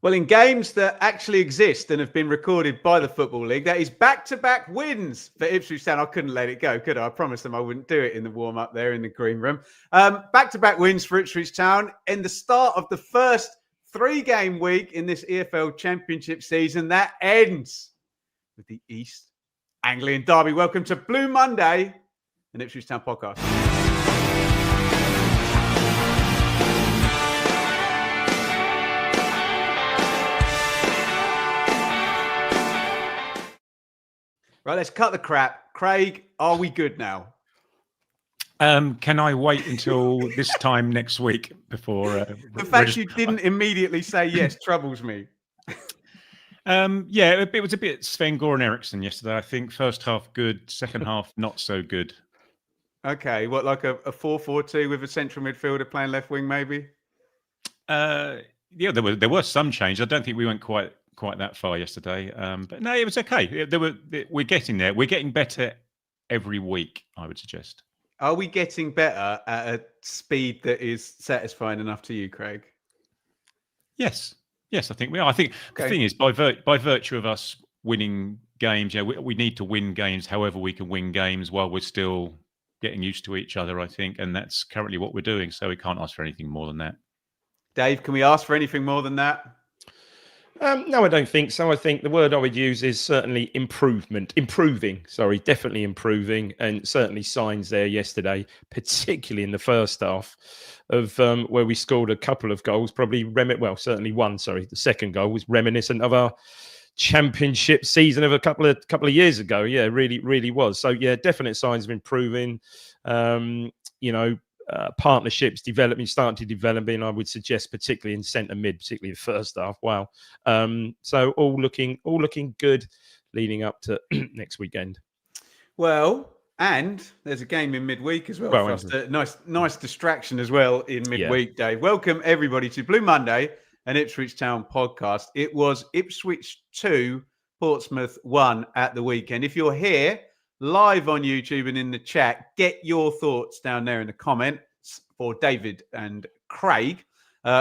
Well, in games that actually exist and have been recorded by the Football League, that is back-to-back wins for Ipswich Town. I couldn't let it go, could I? I promised them I wouldn't do it in the warm-up there in the green room. Back-to-back wins for Ipswich Town in the start of the first 3-game week in this EFL Championship season. That ends with the East Anglian Derby. Welcome to Blue Monday, an Ipswich Town podcast. Right, let's cut the crap. Craig, are we good now? Can I wait until this time next week before... the fact you didn't immediately say yes troubles me. Yeah, it was a bit Sven-Goran Eriksson yesterday, I think. First half good, second half not so good. Okay, what, like a 4-4-2 with a central midfielder playing left wing maybe? Yeah, there was some change. I don't think we went quite that far yesterday. But no, it was okay. We're getting there. We're getting better every week, I would suggest. Are we getting better at a speed that is satisfying enough to you, Craig? Yes, I think we are. I think the thing is, by virtue of us winning games, we need to win games however we can win games while we're still getting used to each other, I think. And that's currently what we're doing. So we can't ask for anything more than that. Dave, can we ask for anything more than that? No, I don't think so. I think the word I would use is certainly definitely improving, and certainly signs there yesterday, particularly in the first half of where we scored a couple of goals, certainly one, the second goal was reminiscent of our championship season of a couple of years ago. Yeah, really was. So yeah, definite signs of improving. Partnerships starting to develop, and I would suggest particularly in centre mid, particularly the first half. Wow. So all looking good leading up to next weekend. Well, and there's a game in midweek as well for us. Nice distraction as well in midweek, yeah. Dave. Welcome everybody to Blue Monday, an Ipswich Town podcast. It was Ipswich 2, Portsmouth 1 at the weekend. If you're here live on YouTube and in the chat, get your thoughts down there in the comments for David and Craig.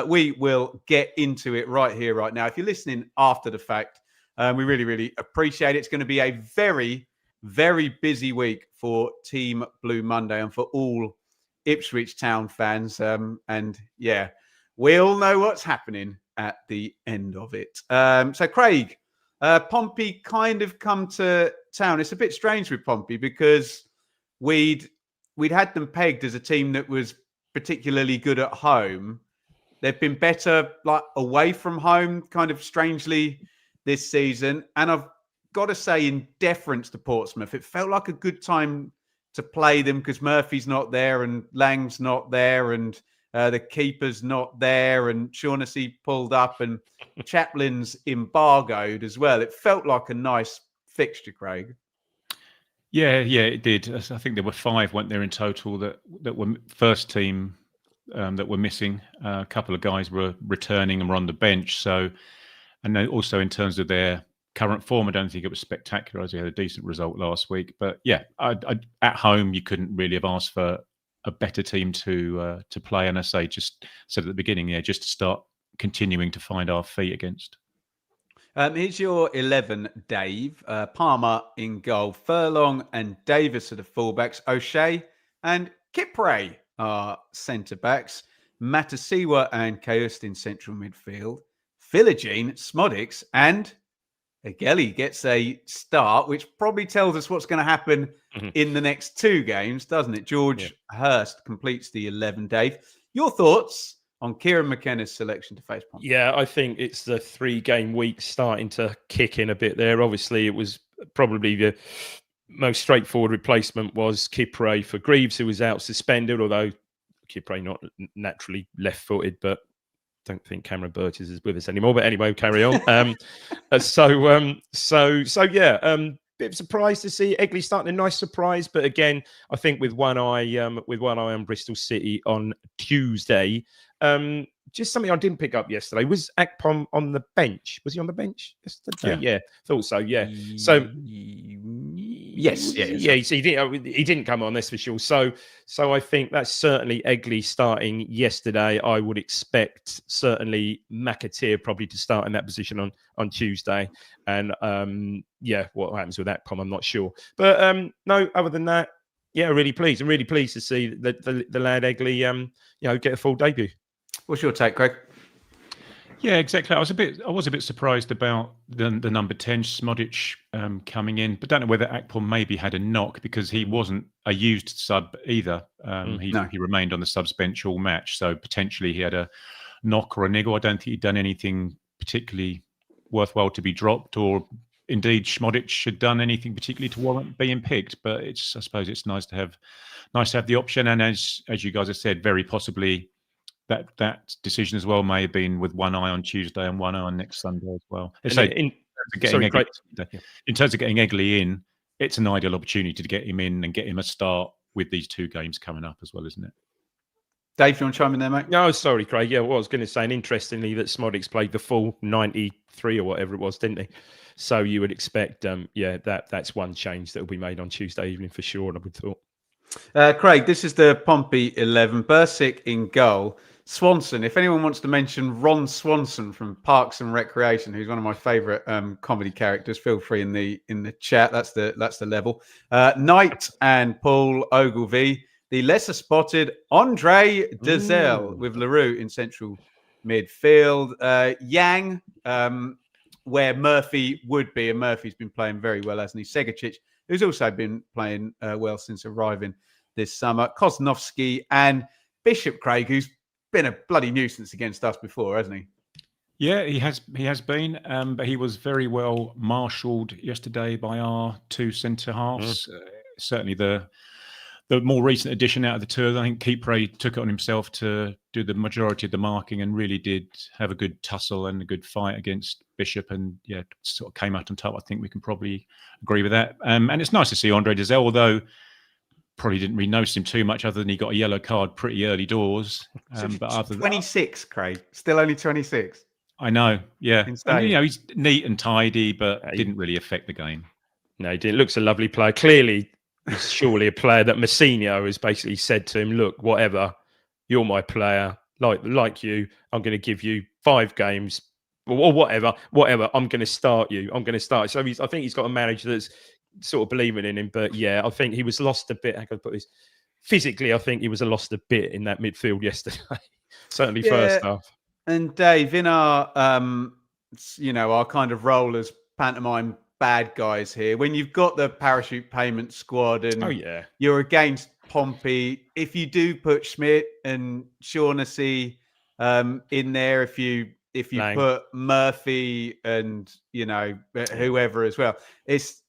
We will get into it right here, right now. If you're listening after the fact, we really appreciate it. It's going to be a very, very busy week for Team Blue Monday and for all Ipswich Town fans. And yeah, we all know what's happening at the end of it. So Craig, Pompey kind of come to town. It's a bit strange with Pompey because we'd had them pegged as a team that was particularly good at home. They've been better like away from home, kind of strangely this season. And I've got to say, in deference to Portsmouth, it felt like a good time to play them because Murphy's not there and Lang's not there and the keeper's not there and Shaughnessy pulled up and Chaplin's embargoed as well. It felt like a nice fixture, Craig. Yeah, it did. I think there were 5, weren't there, in total that were first team that were missing. A couple of guys were returning and were on the bench. So, and then also in terms of their current form, I don't think it was spectacular as they had a decent result last week. But yeah, at home, you couldn't really have asked for a better team to play. And I just said at the beginning, just to start continuing to find our feet against. Here's your 11, Dave. Palmer in goal, Furlong and Davis are the fullbacks, O'Shea and Kipre are centre-backs, Matasiwa and Kayust in central midfield, Philogene, Smodics and Egeli gets a start, which probably tells us what's going to happen in the next 2 games, doesn't it? George Hurst completes the 11, Dave. Your thoughts on Kieran McKenna's selection to face Pompey? Yeah, I think it's the 3-game week starting to kick in a bit there. Obviously, it was probably the most straightforward replacement was Kipre for Greaves, who was out suspended, although Kipre not naturally left-footed, but don't think Cameron Burgess is with us anymore. But anyway, carry on. Bit of surprise to see Egley starting a nice surprise, but again, I think with one eye on Bristol City on Tuesday. Just something I didn't pick up yesterday. Was Akpom on the bench? Was he on the bench yesterday? Yeah, thought so. Yeah. So Yes, he didn't come on, that's for sure. So I think that's certainly Egley starting yesterday. I would expect certainly McAteer probably to start in that position on Tuesday. And what happens with that, I'm not sure. But no, other than that, really pleased. I'm really pleased to see the lad Egley get a full debut. What's your take, Craig? Yeah, exactly. I was a bit surprised about the number 10 Smodic coming in, but don't know whether Akpom maybe had a knock because he wasn't a used sub either. He remained on the subs bench all match, so potentially he had a knock or a niggle. I don't think he'd done anything particularly worthwhile to be dropped, or indeed Smodic had done anything particularly to warrant being picked. But I suppose it's nice to have the option, and as you guys have said, very possibly. That decision as well may have been with one eye on Tuesday and one eye on next Sunday as well. In terms of getting Egley in, it's an ideal opportunity to get him in and get him a start with these two games coming up as well, isn't it? Dave, you want to chime in there, mate? No, sorry, Craig. Yeah, what I was going to say, and interestingly, that Smodic's played the full 93 or whatever it was, didn't he? So you would expect, that's one change that will be made on Tuesday evening for sure, I would thought. Craig, this is the Pompey 11. Bursick in goal. Swanson, if anyone wants to mention Ron Swanson from Parks and Recreation, who's one of my favourite comedy characters, feel free in the chat. That's the level. Knight and Paul Ogilvie, the lesser spotted Andre Dezel with LaRue in central midfield. Yang, where Murphy would be, and Murphy's been playing very well, hasn't he? Segacic, who's also been playing well since arriving this summer. Kosnovsky and Bishop, Craig, who's been a bloody nuisance against us before, hasn't he? Yeah, he has been, but he was very well marshalled yesterday by our two centre halves. Certainly the more recent addition out of the two, I think Kipre took it on himself to do the majority of the marking and really did have a good tussle and a good fight against Bishop, and sort of came out on top. I think we can probably agree with that. And it's nice to see Andre Dezel, although probably didn't really notice him too much other than he got a yellow card pretty early doors. But other 26, Craig, still only 26. I know, yeah. And, he's neat and tidy, but didn't really affect the game. No, he didn't. Looks a lovely player. Clearly, he's surely a player that Messinho has basically said to him, look, whatever, you're my player, like you, I'm going to give you 5 games or whatever, I'm going to start you. So I think he's got a manager that's sort of believing in him. But yeah, I think he was lost a bit. How can I put this? Physically, I think he was lost a bit in that midfield yesterday. Certainly first half. And Dave, in our our kind of role as pantomime bad guys here, when you've got the parachute payment squad and you're against Pompey, if you do put Schmidt and Shaughnessy in there, if you Lang. Put Murphy and whoever as well, it's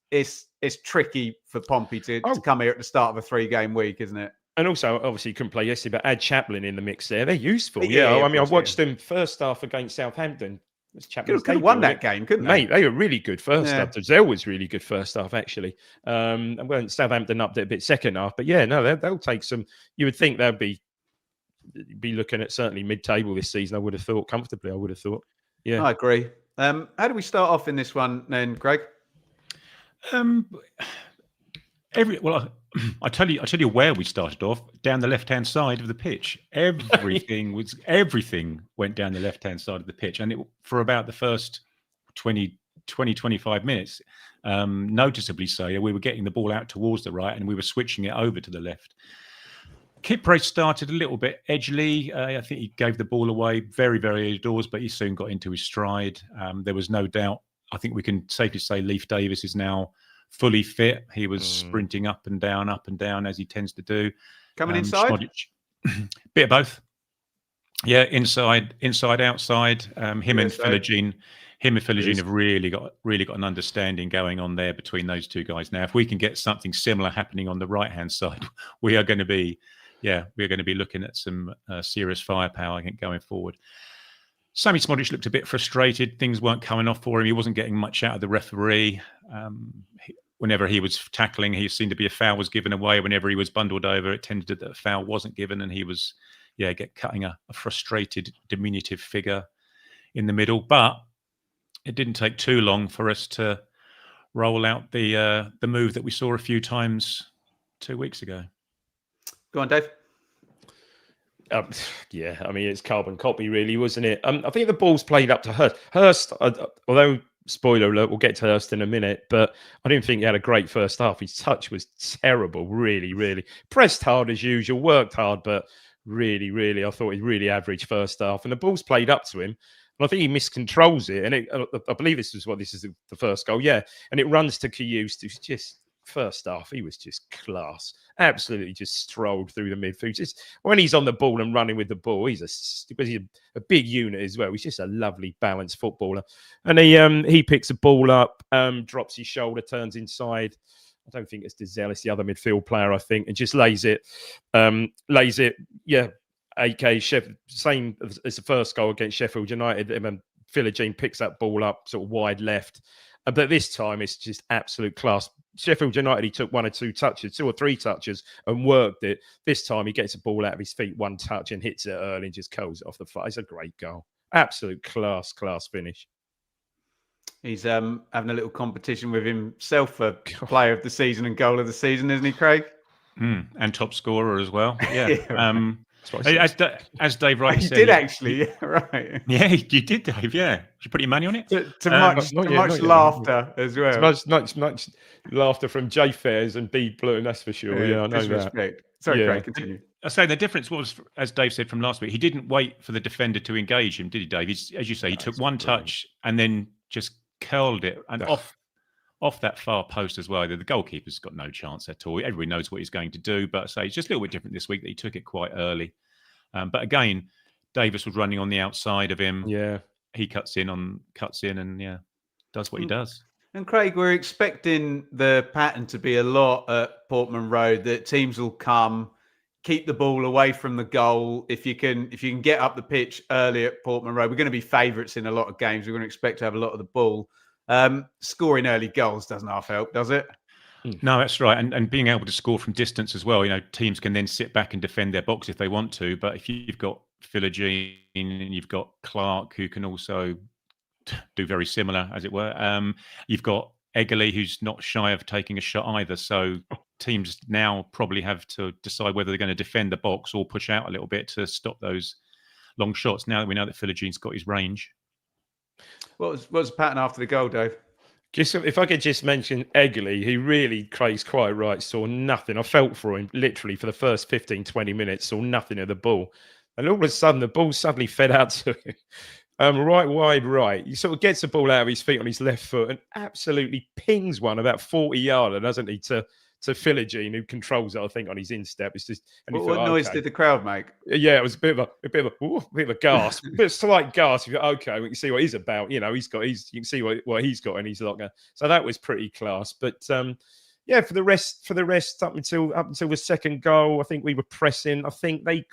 tricky for Pompey to come here at the start of a 3-game week, isn't it? And also, obviously, you couldn't play yesterday, but add Chaplin in the mix there. They're useful. I mean, I watched them first half against Southampton. Could have won that game, couldn't they? Mate, they were really good first half. Dezel was really good first half, actually. And when Southampton upped it a bit second half. But they'll take some. You would think they'll be looking at certainly mid-table this season. I would have thought comfortably. Yeah, I agree. How do we start off in this one then, Greg? I tell you where we started off, down the left-hand side of the pitch. Everything went down the left-hand side of the pitch, and for about the first 25 minutes, noticeably so. We were getting the ball out towards the right, and we were switching it over to the left. Kipre started a little bit edgily. I think he gave the ball away very, very early doors, but he soon got into his stride. There was no doubt. I think we can safely say Leif Davis is now fully fit. He was sprinting up and down as he tends to do. Coming inside? Bit of both. Yeah, inside, outside. Him and Philogene have really got an understanding going on there between those two guys. Now, if we can get something similar happening on the right-hand side, we are going to be looking at some serious firepower, I think, going forward. Sammy Smodic looked a bit frustrated. Things weren't coming off for him. He wasn't getting much out of the referee. Whenever he was tackling, he seemed to be a foul was given away. Whenever he was bundled over, it tended that a foul wasn't given, and he was, cutting a frustrated, diminutive figure in the middle. But it didn't take too long for us to roll out the move that we saw a few times 2 weeks ago. Go on, Dave. Yeah, I mean, it's carbon copy, really, wasn't it? I think the ball's played up to Hurst. Hurst, although, spoiler alert, we'll get to Hurst in a minute, but I didn't think he had a great first half. His touch was terrible, really, really. Pressed hard as usual, worked hard, but really, really, I thought he really average first half. And the ball's played up to him, and I think he miscontrols it. And I believe this is the first goal, yeah. And it runs to Kiyus, who's just... First half, he was just class. Absolutely, just strolled through the midfield. Just when he's on the ball and running with the ball, he's a big unit as well. He's just a lovely, balanced footballer. And he picks the ball up, drops his shoulder, turns inside. I don't think it's Dizelle, it's the other midfield player, I think, and just lays it. Yeah, AK Sheffield, same as the first goal against Sheffield United. And Philogene picks that ball up, sort of wide left. But this time, it's just absolute class. Sheffield United, he took 2 or 3 touches and worked it. This time, he gets the ball out of his feet, 1 touch, and hits it early and just curls it off the fly. It's a great goal. Absolute class finish. He's having a little competition with himself for player of the season and goal of the season, isn't he, Craig? And top scorer as well. Yeah. Yeah. As Dave rightly said, you did actually, yeah, right? Yeah, you did, Dave. Yeah, did you put your money on it? To much laughter as well. Much laughter from J Fairs and B Blue, that's for sure. Yeah, I know that. Sorry, Craig, continue. I say the difference was, as Dave said from last week, he didn't wait for the defender to engage him, did he, Dave? As you say, he took 1 touch and then just curled it and off that far post as well. The goalkeeper's got no chance at all. Everybody knows what he's going to do, but I say it's just a little bit different this week that he took it quite early. But again, Davis was running on the outside of him. Yeah, he cuts in, and does what he does. And Craig, we're expecting the pattern to be a lot at Portman Road, that teams will come, keep the ball away from the goal. If you can get up the pitch early at Portman Road, we're going to be favourites in a lot of games. We're going to expect to have a lot of the ball. Scoring early goals doesn't half help, does it? No, that's right. And being able to score from distance as well. Teams can then sit back and defend their box if they want to. But if you've got Philogene and you've got Clark, who can also do very similar, as it were. You've got Eggerly, who's not shy of taking a shot either. So teams now probably have to decide whether they're going to defend the box or push out a little bit to stop those long shots. Now that we know that Philogene's got his range. What was the pattern after the goal, Dave? Just if I could just mention Eggerly, he really, Craig's quite right, saw nothing. I felt for him literally for the first 15, 20 minutes, saw nothing of the ball. And all of a sudden, the ball suddenly fed out to him. Right wide right. He sort of gets the ball out of his feet on his left foot and absolutely pings one about 40-yarder, doesn't he, to Philogene, who controls it, I think, on his instep. It's just. And what noise did the crowd make? Yeah, it was a bit of a gasp, a bit of slight gasp. You go, okay, we can see what he's about. You can see what he's got in his locker. So that was pretty class. But yeah, for the rest, up until the second goal, I think we were pressing. I think they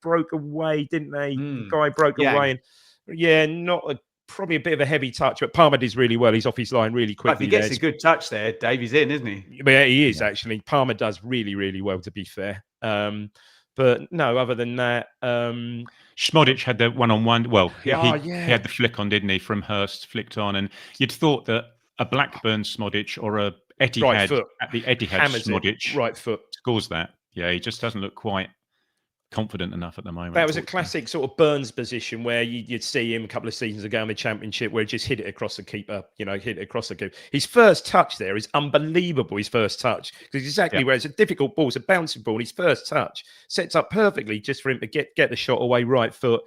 broke away, didn't they? The guy broke away, and probably a bit of a heavy touch, but Palmer does really well. He's off his line really quickly. If he gets a good touch there, Davey's in, isn't he? Yeah, he is actually. Palmer does really, really well, to be fair. But no, other than that, Schmodic had the one-on-one. Well, he had the flick on, didn't he? From Hurst, flicked on, and you'd thought that a Blackburn Schmodic or a Etihad at the Etihad Schmodic right foot scores that. Yeah, he just doesn't look quite confident enough at the moment. That was a classic sort of Burns position where you'd see him a couple of seasons ago in the Championship where he just hit it across the keeper, hit it across the keeper. His first touch there is unbelievable, his first touch, because exactly where it's a difficult ball, it's a bouncing ball, and his first touch sets up perfectly just for him to get the shot away right foot.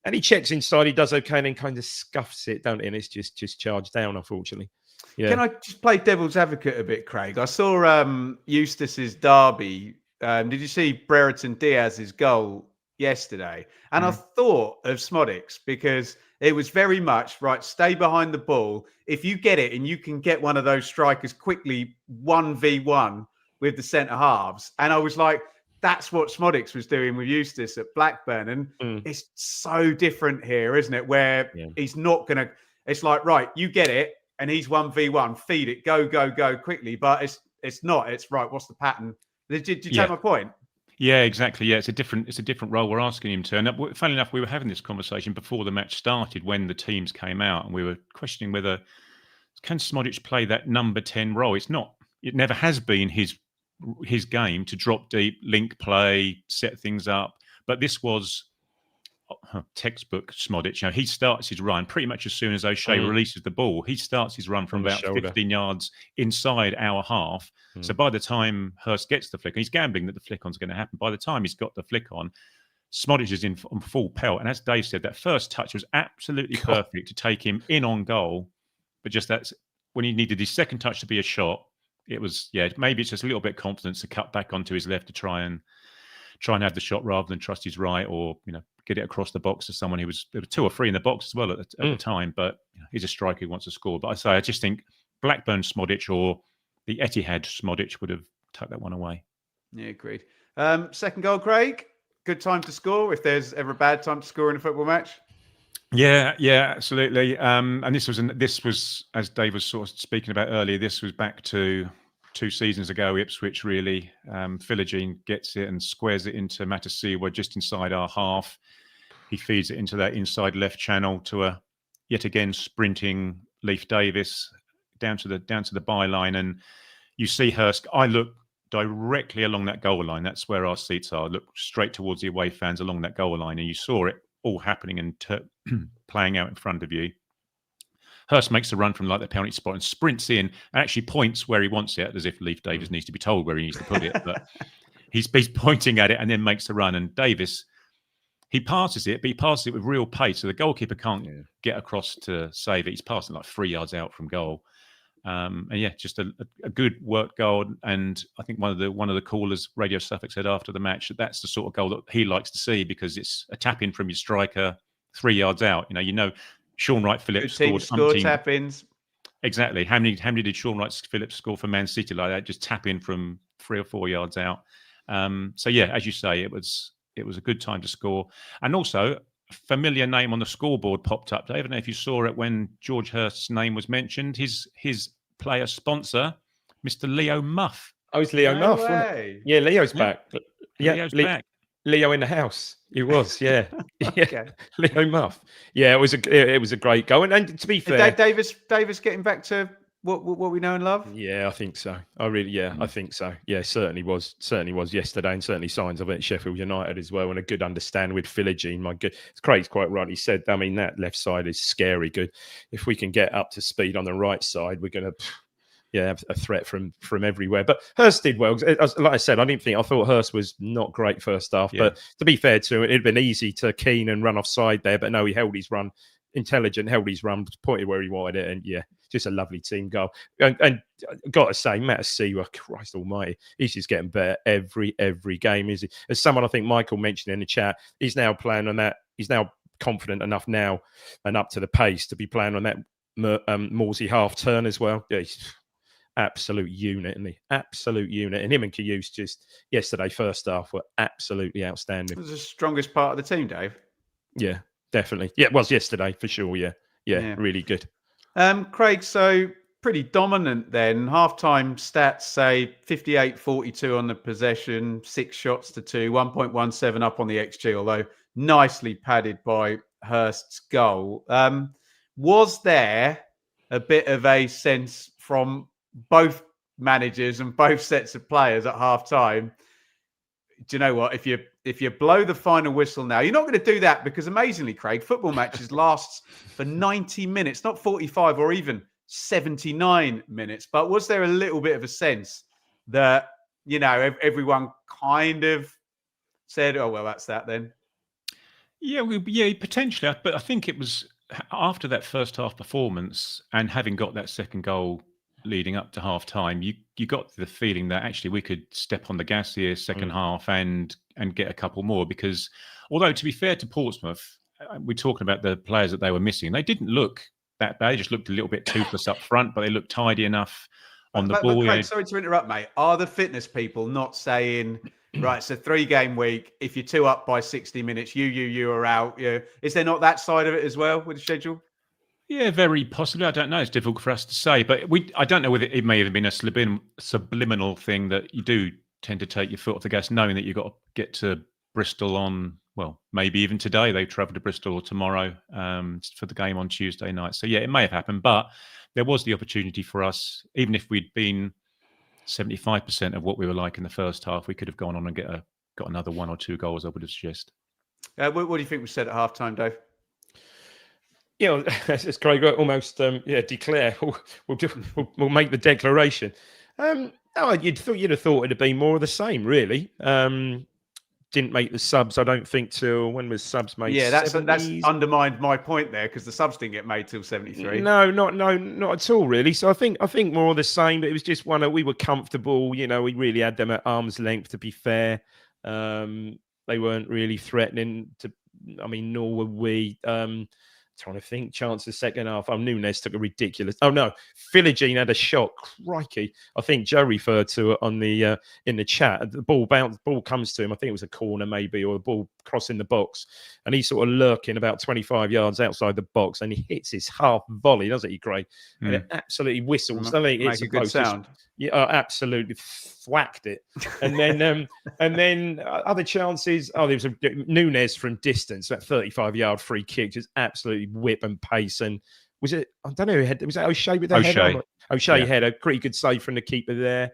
And he checks inside, he does okay, and then kind of scuffs it, don't he? And it's just charged down, unfortunately. Yeah. Can I just play devil's advocate a bit, Craig? I saw Eustace's derby. Did you see Brereton Diaz's goal yesterday? And I thought of Smodics because it was very much, right, stay behind the ball. If you get it and you can get one of those strikers quickly 1v1 with the centre halves. And I was like, that's what Smodics was doing with Eustace at Blackburn. And it's so different here, isn't it? Where he's not going to, it's like, right, you get it and he's 1v1, feed it, go quickly. But it's not, it's right, what's the pattern? Did you take my point? Yeah, exactly. Yeah, it's a different role we're asking him to. And funnily enough, we were having this conversation before the match started when the teams came out, and we were questioning whether Smodic play that number 10 role? It never has been his game to drop deep, link play, set things up. But this was textbook Smodic. He starts his run pretty much as soon as O'Shea releases the ball. He starts his run from about 15 yards inside our half. So by the time Hurst gets the flick, he's gambling that the flick on's going to happen. By the time he's got the flick on, Smodic is on full pelt. And as Dave said, that first touch was absolutely perfect to take him in on goal. But just that's when he needed his second touch to be a shot. It was, maybe it's just a little bit of confidence to cut back onto his left to try and have the shot rather than trust his right, or get it across the box to someone there were 2 or 3 in the box as well at the time. But he's a striker who wants to score. But I just think Blackburn Smodic or the Etihad Smodic would have tucked that one away. Yeah, agreed. Second goal, Craig. Good time to score if there's ever a bad time to score in a football match. Yeah, absolutely. And this was, as Dave was sort of speaking about earlier, this was back to 2 seasons ago, Ipswich really. Philogene gets it and squares it into Matasiwa just inside our half. He feeds it into that inside left channel to a yet again sprinting Leif Davis down to the byline, and you see Hurst. I look directly along that goal line. That's where our seats are. Look straight towards the away fans along that goal line, and you saw it all happening and playing out in front of you. Hurst makes a run from the penalty spot and sprints in and actually points where he wants it, as if Leif Davis needs to be told where he needs to put it. But he's pointing at it and then makes the run. And Davis, he passes it, but he passes it with real pace. So the goalkeeper can't get across to save it. He's passing 3 yards out from goal. And just a good work goal. And I think one of the callers, Radio Suffolk, said after the match that's the sort of goal that he likes to see, because it's a tap in from your striker 3 yards out. Sean Wright-Phillips scored tap-ins. Exactly. How many did Sean Wright-Phillips score for Man City like that? Just tap in from 3 or 4 yards out. As you say, it was a good time to score. And also, a familiar name on the scoreboard popped up. Dave, I don't know if you saw it when George Hurst's name was mentioned. His player sponsor, Mr. Leo Muff. Oh, it's Leo Muff, wasn't it? Yeah, Leo's back. Yeah, Leo's back. Leo in the house. He was, yeah. Okay. Leo Muff. Yeah, it was a great goal. And to be fair, Davis getting back to what we know and love. Yeah, I think so. I think so. Yeah, certainly was yesterday, and certainly signs of it at Sheffield United as well, and a good understanding with Philogene. My good, Craig's quite right. He said, that left side is scary good. If we can get up to speed on the right side, we're going to. Have a threat from everywhere. But Hurst did well. Like I said, I thought Hurst was not great first half. Yeah. But to be fair to him, it'd been easy to keen and run offside there. But no, he held his run, pointed where he wanted it. And just a lovely team goal. And got to say, Matasiwa, Christ almighty, he's just getting better every game. Is he? As someone I think Michael mentioned in the chat, he's now playing on that. He's now confident enough now and up to the pace to be playing on that Morsey half turn as well. Yeah, absolute unit, isn't he? Absolute unit. And him and Kayus just yesterday, first half, were absolutely outstanding. It was the strongest part of the team, Dave. Yeah, definitely. Yeah, it was yesterday for sure. Yeah, really good. Craig, so pretty dominant then. Half-time stats say 58-42 on the possession, 6 shots to 2, 1.17 up on the XG, although nicely padded by Hurst's goal. Was there a bit of a sense from both managers and both sets of players at half time? Do you know what? If you blow the final whistle now, you're not going to do that because amazingly, Craig, football matches lasts for 90 minutes, not 45 or even 79 minutes. But was there a little bit of a sense that, everyone kind of said, oh, well, that's that then? Yeah, potentially. But I think it was after that first half performance and having got that second goal leading up to half time, you got the feeling that actually we could step on the gas here second half and get a couple more, because although to be fair to Portsmouth, we're talking about the players that they were missing, they didn't look that bad. They just looked a little bit toothless up front, but they looked tidy enough on the ball. Craig, sorry to interrupt, mate. Are the fitness people not saying, right, it's a 3-game week, if you're 2 up by 60 minutes, you are out? Is there not that side of it as well with the schedule? Yeah, very possibly. I don't know. It's difficult for us to say, but I don't know whether it may have been a subliminal thing that you do tend to take your foot off the gas, knowing that you've got to get to Bristol on maybe even today they travel to Bristol or tomorrow for the game on Tuesday night. So, yeah, it may have happened. But there was the opportunity for us, even if we'd been 75% of what we were like in the first half, we could have gone on and got another 1 or 2 goals, I would have suggested. What do you think was said at half-time, Dave? Yeah, as Craig almost declare, we'll make the declaration. No, you'd have thought it'd be more of the same, really. Didn't make the subs, I don't think, till when was subs made? Yeah, that's undermined my point there, because the subs didn't get made till 73. No, not at all, really. So I think more of the same. But it was just we were comfortable. We really had them at arm's length. To be fair, they weren't really threatening to. I mean, nor were we. Trying to think, chance the second half. Nunes took a ridiculous. Oh no, Philogene had a shot. Crikey! I think Joe referred to it on the in the chat. The ball comes to him. I think it was a corner maybe, or a ball crossing the box, and he's sort of lurking about 25 yards outside the box, and he hits his half volley, doesn't he, Craig? And it absolutely whistles. I think it's a good sound. Yeah, absolutely thwacked it. And then other chances. Oh, there was a Nunes from distance, that 35-yard free kick, just absolutely whip and pace. And was it? I don't know who had. Was that O'Shea with the head? O'Shea had a pretty good save from the keeper there.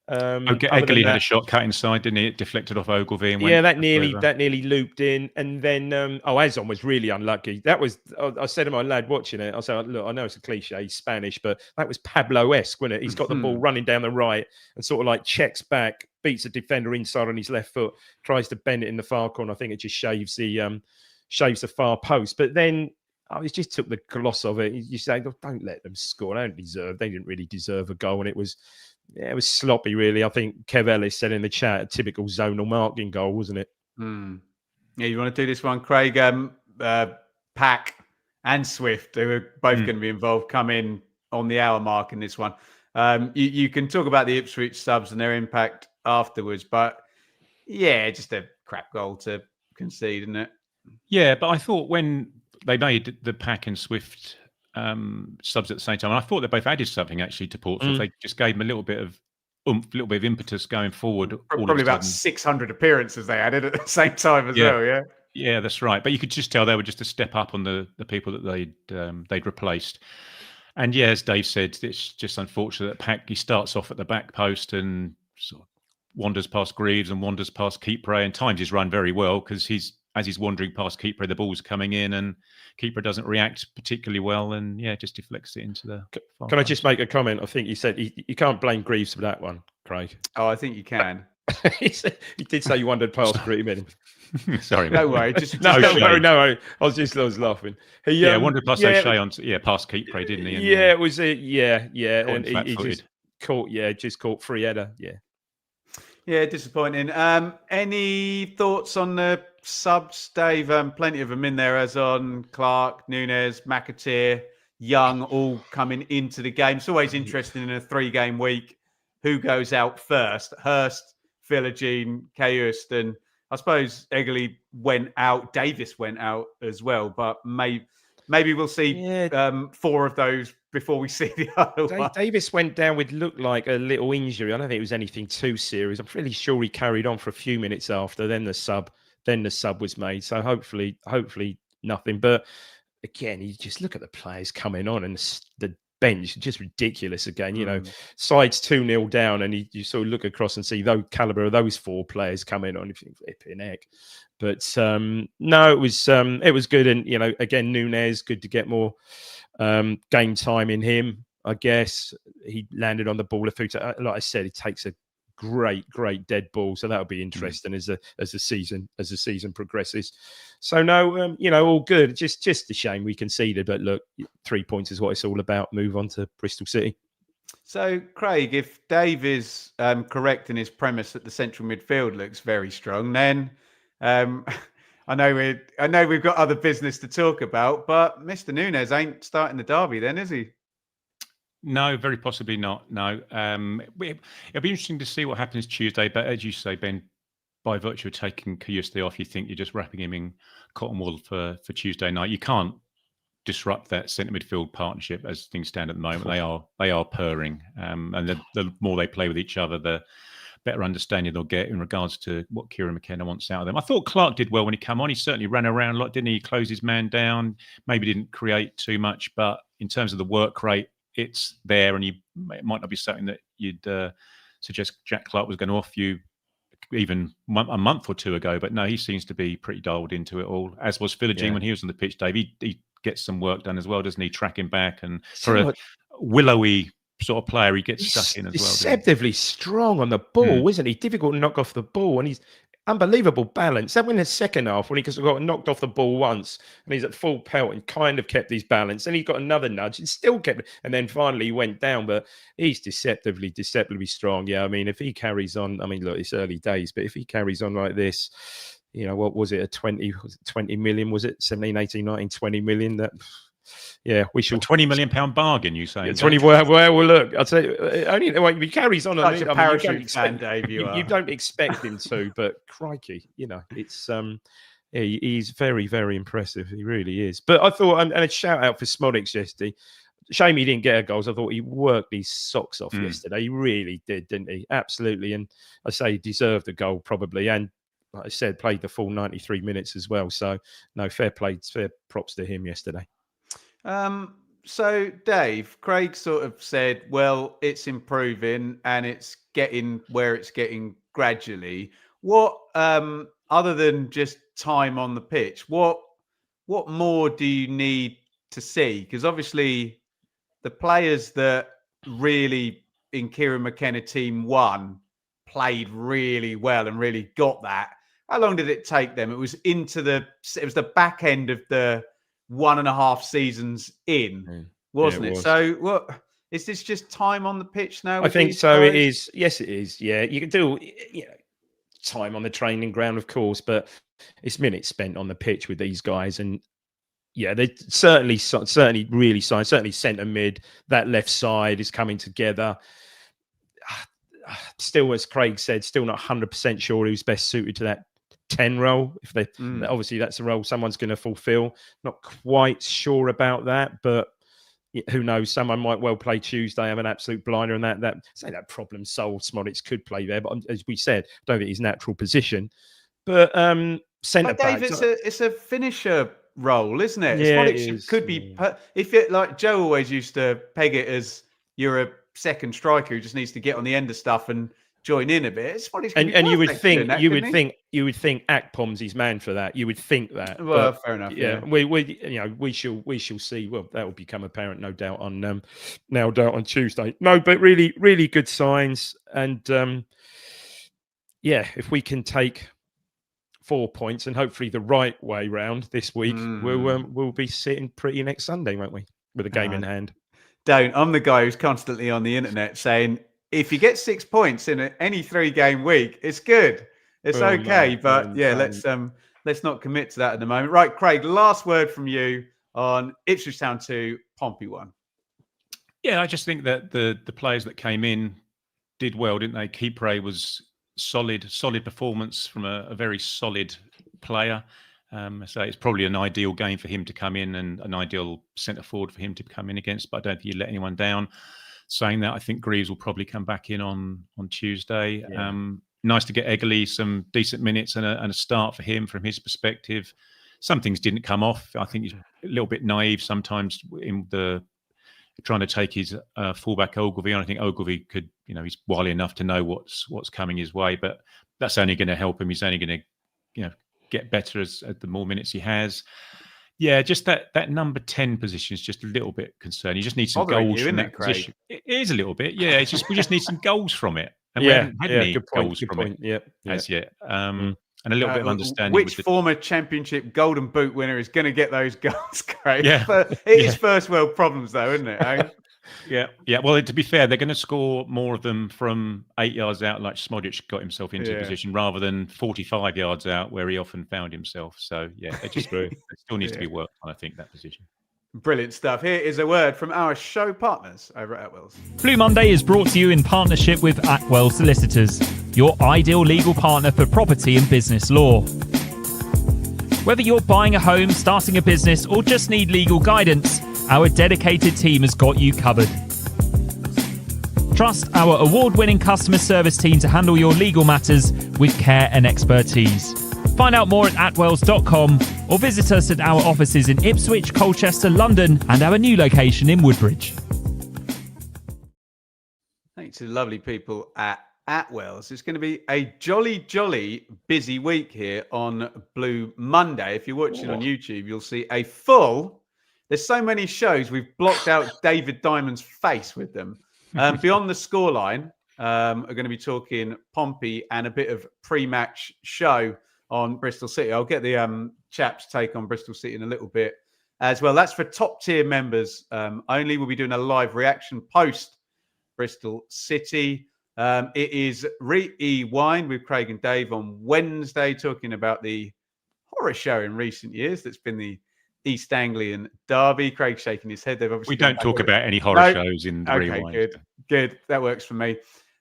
Eggley had a shot cut inside, didn't he? It deflected off Ogilvy. And that nearly looped in. And then Azon was really unlucky. That was, I said to my lad watching it, I said, look, I know it's a cliche, he's Spanish, but that was Pablo-esque, wasn't it? He's got the ball running down the right and sort of like checks back, beats a defender inside on his left foot, tries to bend it in the far corner. I think it just shaves the far post. But then it just took the gloss of it. You say, don't let them score. They didn't really deserve a goal. And it was sloppy, really. I think Kev Ellis said in the chat, a typical zonal marking goal, wasn't it? Yeah, you want to do this one, Craig? Pack and Swift, who are both going to be involved, come in on the hour mark in this one. You can talk about the Ipswich subs and their impact afterwards, but yeah, just a crap goal to concede, isn't it? Yeah, but I thought when they made the Pack and Swift subs at the same time, and I thought they both added something actually to Portsmouth. They just gave them a little bit of oomph, a little bit of impetus going forward. Probably about 600 appearances they added at the same time as well. Yeah, yeah, that's right. But you could just tell they were just a step up on the people that they'd replaced. And yeah, as Dave said, it's just unfortunate that Pack, he starts off at the back post and sort of wanders past Greaves and wanders past Keeper, and times he's run very well because as he's wandering past Keeper, the ball's coming in and Keeper doesn't react particularly well, and yeah, just deflects it into the. Can I just make a comment? I think you said you can't blame Greaves for that one, Craig. Oh, I think you can. He did say you wandered past Greaves. Sorry, no way. No. I was laughing. He wandered past O'Shea on past Keeper, didn't he? And, it was and he just caught free header. Yeah, disappointing. Any thoughts on the subs, Dave? Plenty of them in there, as on Clark, Nunes, McAteer, Young, all coming into the game. It's always interesting in a 3-game week who goes out first. Hurst, Philogene, Kayust, and I suppose Eggley went out. Davis went out as well, but maybe we'll see 4 of those before we see the other one. Davis went down with looked like a little injury. I don't think it was anything too serious. I'm pretty sure he carried on for a few minutes after. Then the sub was made. So hopefully nothing. But again, you just look at the players coming on and the bench, just ridiculous again. You know, side's 2-0 down, and you sort of look across and see those caliber of those 4 players coming on. You think flipping heck. But no, it was good, and again, Nunes, good to get more game time in him. I guess he landed on the ball a few times. Like I said, he takes a great dead ball, so that'll be interesting as the season progresses. So no, all good. Just a shame we conceded, but look, 3 points is what it's all about. Move on to Bristol City. So, Craig, if Dave is correct in his premise that the central midfield looks very strong, then I know we've got other business to talk about, but Mr. Nunes ain't starting the derby then, is he? No, very possibly not. No. It'll be interesting to see what happens Tuesday, but as you say, Ben, by virtue of taking Kayuste off, you think you're just wrapping him in cotton wool for Tuesday night. You can't disrupt that centre midfield partnership as things stand at the moment. They are purring, and the more they play with each other, the better understanding they'll get in regards to what Kieran McKenna wants out of them. I thought Clark did well when he came on. He certainly ran around a lot, didn't he? He closed his man down, maybe didn't create too much, but in terms of the work rate, it's there, and it might not be something that you'd suggest Jack Clark was going to offer you even a month or two ago. But no, he seems to be pretty dialed into it all, as was Philogene when he was on the pitch, Dave. He gets some work done as well, doesn't he? Tracking back, and for a willowy sort of player, he gets stuck in as well. Deceptively strong on the ball, isn't he? Difficult to knock off the ball, and he's unbelievable balance. That in the second half, when he got knocked off the ball once, and he's at full pelt and kind of kept his balance, and he got another nudge and still kept it, and then finally he went down. But he's deceptively strong. Yeah, I mean, if he carries on, I mean, look, it's early days, but if he carries on like this, you know, what was it, 20 million, was it 17, 18, 19, 20 million? That, yeah, we should. £20 million bargain, you say? Yeah, 20. Well, look, I'll tell you, only if he carries on. Such a parachute fan, Dave. You don't expect him to, but crikey, you know, it's he's very, very impressive. He really is. But I thought, and a shout out for Smodics yesterday. Shame he didn't get a goal. I thought he worked his socks off yesterday. He really did, didn't he? Absolutely. And I say he deserved a goal probably, and like I said, played the full 93 minutes as well. So no, fair play, fair props to him yesterday. So Dave, Craig sort of said, well, it's improving and it's getting where it's getting gradually. What, other than just time on the pitch, what more do you need to see? Because obviously the players that really in Kieran McKenna team 1 played really well and really got that. How long did it take them? It was the back end of the 1.5 seasons in, wasn't it? So what is this, just time on the pitch now? I think so. Guys? It is. Yes, it is. Yeah, you can do, you know, time on the training ground, of course, but it's minutes spent on the pitch with these guys. And yeah, they certainly really signed, certainly centre mid, that left side is coming together. Still, as Craig said, still not 100% sure who's best suited to that 10 role. If they obviously that's a role someone's going to fulfill. Not quite sure about that, but who knows? Someone might well play Tuesday, have an absolute blinder, and that problem solved. Smodics could play there, but as we said, I don't think his natural position. But centre back, Dave, it's a finisher role, isn't it? Yeah, Smodics could be, if it, like Joe always used to peg it as, you're a second striker who just needs to get on the end of stuff and join in a bit. And you would think Akpom's his man for that. You would think that. Well, fair enough. Yeah, we shall see. Well, that will become apparent, no doubt on Tuesday. No, but really, really good signs. And if we can take 4 points and hopefully the right way round this week, we'll be sitting pretty next Sunday, won't we? With a game in hand. I'm the guy who's constantly on the internet saying, if you get 6 points in any 3-game week, it's good. It's okay. But let's not commit to that at the moment. Right, Craig, last word from you on Ipswich Town 2, Pompey 1. Yeah, I just think that the players that came in did well, didn't they? Kipre was solid performance from a very solid player. So it's probably an ideal game for him to come in and an ideal centre forward for him to come in against, but I don't think he'd let anyone down. Saying that, I think Greaves will probably come back in on Tuesday. Yeah. Nice to get Eggerly some decent minutes and a start for him from his perspective. Some things didn't come off. I think he's a little bit naive sometimes in the trying to take his fullback Ogilvie. And I think Ogilvie could, he's wily enough to know what's coming his way, but that's only going to help him. He's only going to, get better as the more minutes he has. Yeah, just that number 10 position is just a little bit concerning. You just need some goals from that position. It is a little bit, yeah. It's just we just need some goals from it, and we haven't had any goals from it as yet. And a little bit of understanding. Which former Championship Golden Boot winner is going to get those goals, Craig? Yeah, but it is first world problems, though, isn't it? Yeah. Well, to be fair, they're going to score more of them from 8 yards out, like Smodic got himself into a position, rather than 45 yards out, where he often found himself. So, it just it still needs to be worked on, I think, that position. Brilliant stuff. Here is a word from our show partners over at Atwells. Blue Monday is brought to you in partnership with Atwell Solicitors, your ideal legal partner for property and business law. Whether you're buying a home, starting a business, or just need legal guidance, our dedicated team has got you covered. Trust our award-winning customer service team to handle your legal matters with care and expertise. Find out more at atwells.com or visit us at our offices in Ipswich, Colchester, London, and our new location in Woodbridge. Thanks to the lovely people at Atwells. It's going to be a jolly busy week here on Blue Monday. If you're watching on YouTube, you'll see a full... There's so many shows, we've blocked out David Diamond's face with them. Beyond the scoreline, are going to be talking Pompey and a bit of pre-match show on Bristol City. I'll get the chaps' take on Bristol City in a little bit as well. That's for top-tier members only. We'll be doing a live reaction post Bristol City. It is Rewind with Craig and Dave on Wednesday, talking about the horror show in recent years that's been the East Anglian derby. Craig shaking his head. They've obviously we don't talk about any horror shows in the Rewind. Good. That works for me.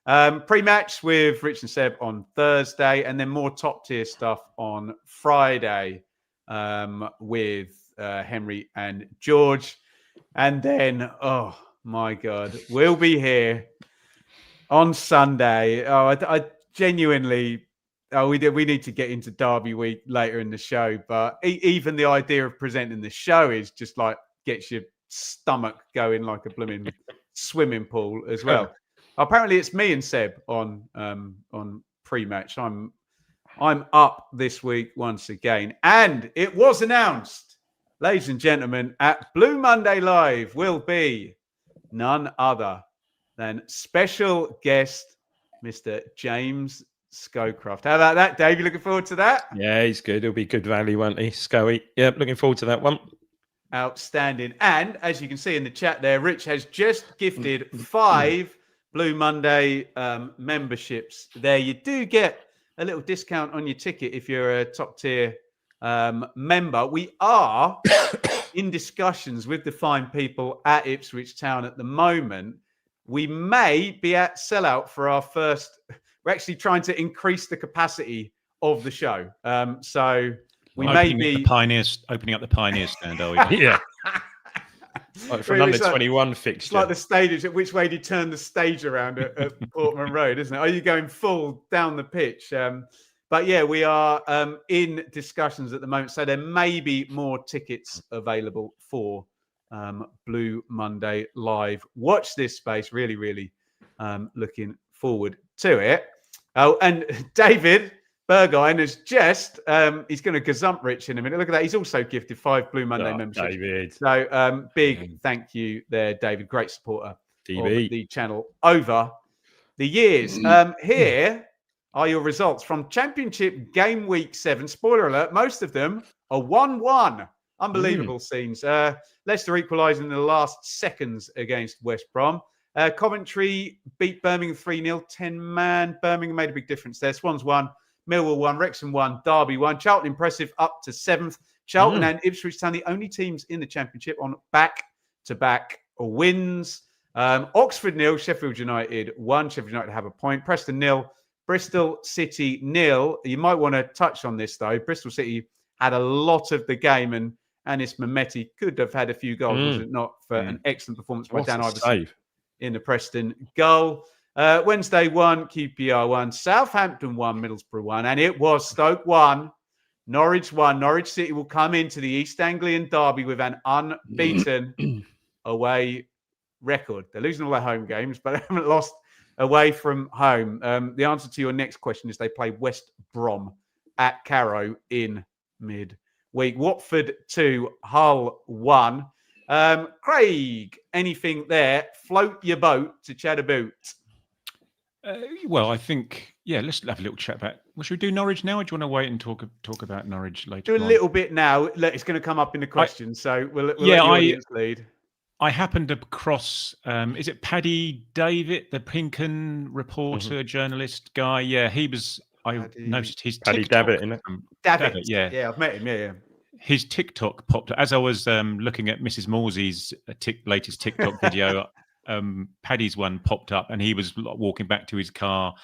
Pre-match with Rich and Seb on Thursday, and then more top-tier stuff on Friday with Henry and George. And then, oh my God, we'll be here on Sunday. Oh, I genuinely... Oh, we need to get into Derby week later in the show, but even the idea of presenting the show is just like gets your stomach going like a blooming swimming pool as well. Apparently, it's me and Seb on pre-match. I'm up this week once again, and it was announced, ladies and gentlemen, at Blue Monday Live will be none other than special guest Mr. James Scowcroft. How about that, Dave? You looking forward to that? Yeah, he's good. He'll be good value, won't he? Scoey. Yep, looking forward to that one. Outstanding. And as you can see in the chat there, Rich has just gifted 5 Blue Monday memberships there. You do get a little discount on your ticket if you're a top tier member. We are in discussions with the fine people at Ipswich Town at the moment. We may be at sellout for our first... We're actually trying to increase the capacity of the show. So we may be opening up the Pioneer stand, are we? Yeah. Like from number 21 fixture. It's like the stage. Which way do you turn the stage around at Portman Road, isn't it? Are you going full down the pitch? But yeah, we are in discussions at the moment. So there may be more tickets available for Blue Monday Live. Watch this space. Really looking forward to it. Oh, and David Bergine has just, he's going to gazump Rich in a minute. Look at that. He's also gifted 5 Blue Monday memberships. David. So big thank you there, David. Great supporter of the channel over the years. Here are your results from Championship Game Week 7. Spoiler alert, most of them are 1-1. Unbelievable scenes. Leicester equalising in the last seconds against West Brom. Coventry beat Birmingham 3-0, 10-man. Birmingham made a big difference there. Swans 1, Millwall 1, Wrexham 1, Derby 1. Charlton impressive up to 7th. Charlton and Ipswich Town, the only teams in the Championship on back-to-back wins. Oxford 0, Sheffield United 1. Sheffield United have a point. Preston 0, Bristol City 0. You might want to touch on this, though. Bristol City had a lot of the game, and Anis Mehmeti could have had a few goals, was it not, for an excellent performance by Dan Iverson in the Preston goal. Wednesday 1, QPR 1, Southampton 1, Middlesbrough 1, and it was Stoke 1, Norwich 1. Norwich City will come into the East Anglian derby with an unbeaten away record. They're losing all their home games, but they haven't lost away from home. The answer to your next question is they play West Brom at Carrow in mid-week. Watford 2, Hull 1. Craig, anything there? Float your boat to Chadderboot. Well, I think, let's have a little chat about... Well, should we do Norwich now, or do you want to wait and talk about Norwich later? Do a little bit now. It's going to come up in the questions, so we'll let the audience lead. I happened across, is it Paddy David, the Pinken reporter, journalist guy? Yeah, he was... I noticed his Paddy TikTok. David, isn't it? David, yeah, I've met him. Yeah. His TikTok popped as I was looking at Mrs. Morsey's latest TikTok video. Paddy's one popped up, and he was walking back to his car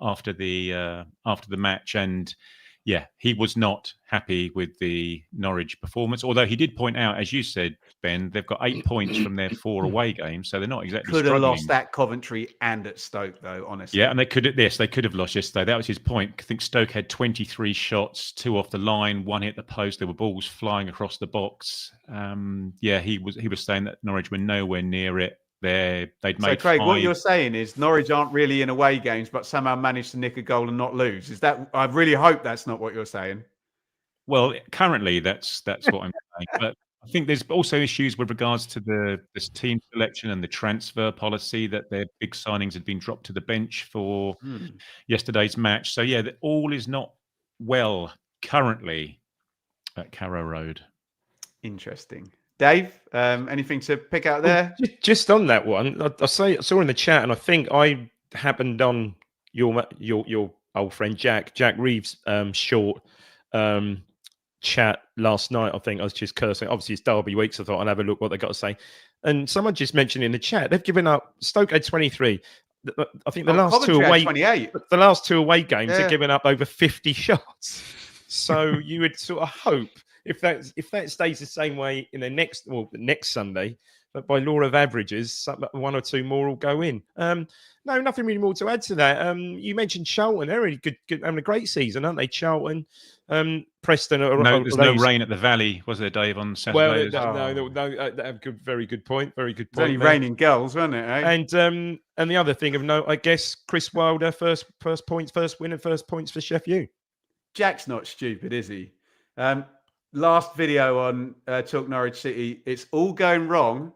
after the match, and yeah, he was not happy with the Norwich performance. Although he did point out, as you said, Ben, they've got 8 points from their 4 away games, so they're not exactly could have struggling. lost at Coventry and at Stoke, though. Honestly, yeah, and they could have lost yesterday. That was his point. I think Stoke had 23 shots, 2 off the line, 1 hit the post. There were balls flying across the box. He was saying that Norwich were nowhere near it. They'd made. So, Craig, what you're saying is Norwich aren't really in away games, but somehow managed to nick a goal and not lose. Is that? I really hope that's not what you're saying. Well, currently that's what I'm saying. But I think there's also issues with regards to this team selection and the transfer policy, that their big signings had been dropped to the bench for yesterday's match. So yeah, all is not well currently at Carrow Road. Interesting. Dave, anything to pick out there? Well, just on that one, I saw in the chat, and I think I happened on your old friend Jack Reeves' short chat last night. I think I was just cursing. Obviously, it's Derby week, so I thought I'd have a look what they got to say. And someone just mentioned in the chat they've given up. Stoke had 23. I think the last two away, 28. The last 2 away games are giving up over 50 shots. So you would sort of hope, if that stays the same way in the next Sunday, but by law of averages, 1 or 2 more will go in. No, nothing really more to add to that. You mentioned Charlton; they're really good, having a great season, aren't they? Charlton, Preston. There's no rain at the Valley, was there, Dave, on Saturday? No. Very good point. Very good It's point. only raining girls, wasn't it? Eh? And the other thing of note, I guess, Chris Wilder first points, first win, and first points for Chef U. Jack's not stupid, is he? Last video on Talk Norwich City. It's all going wrong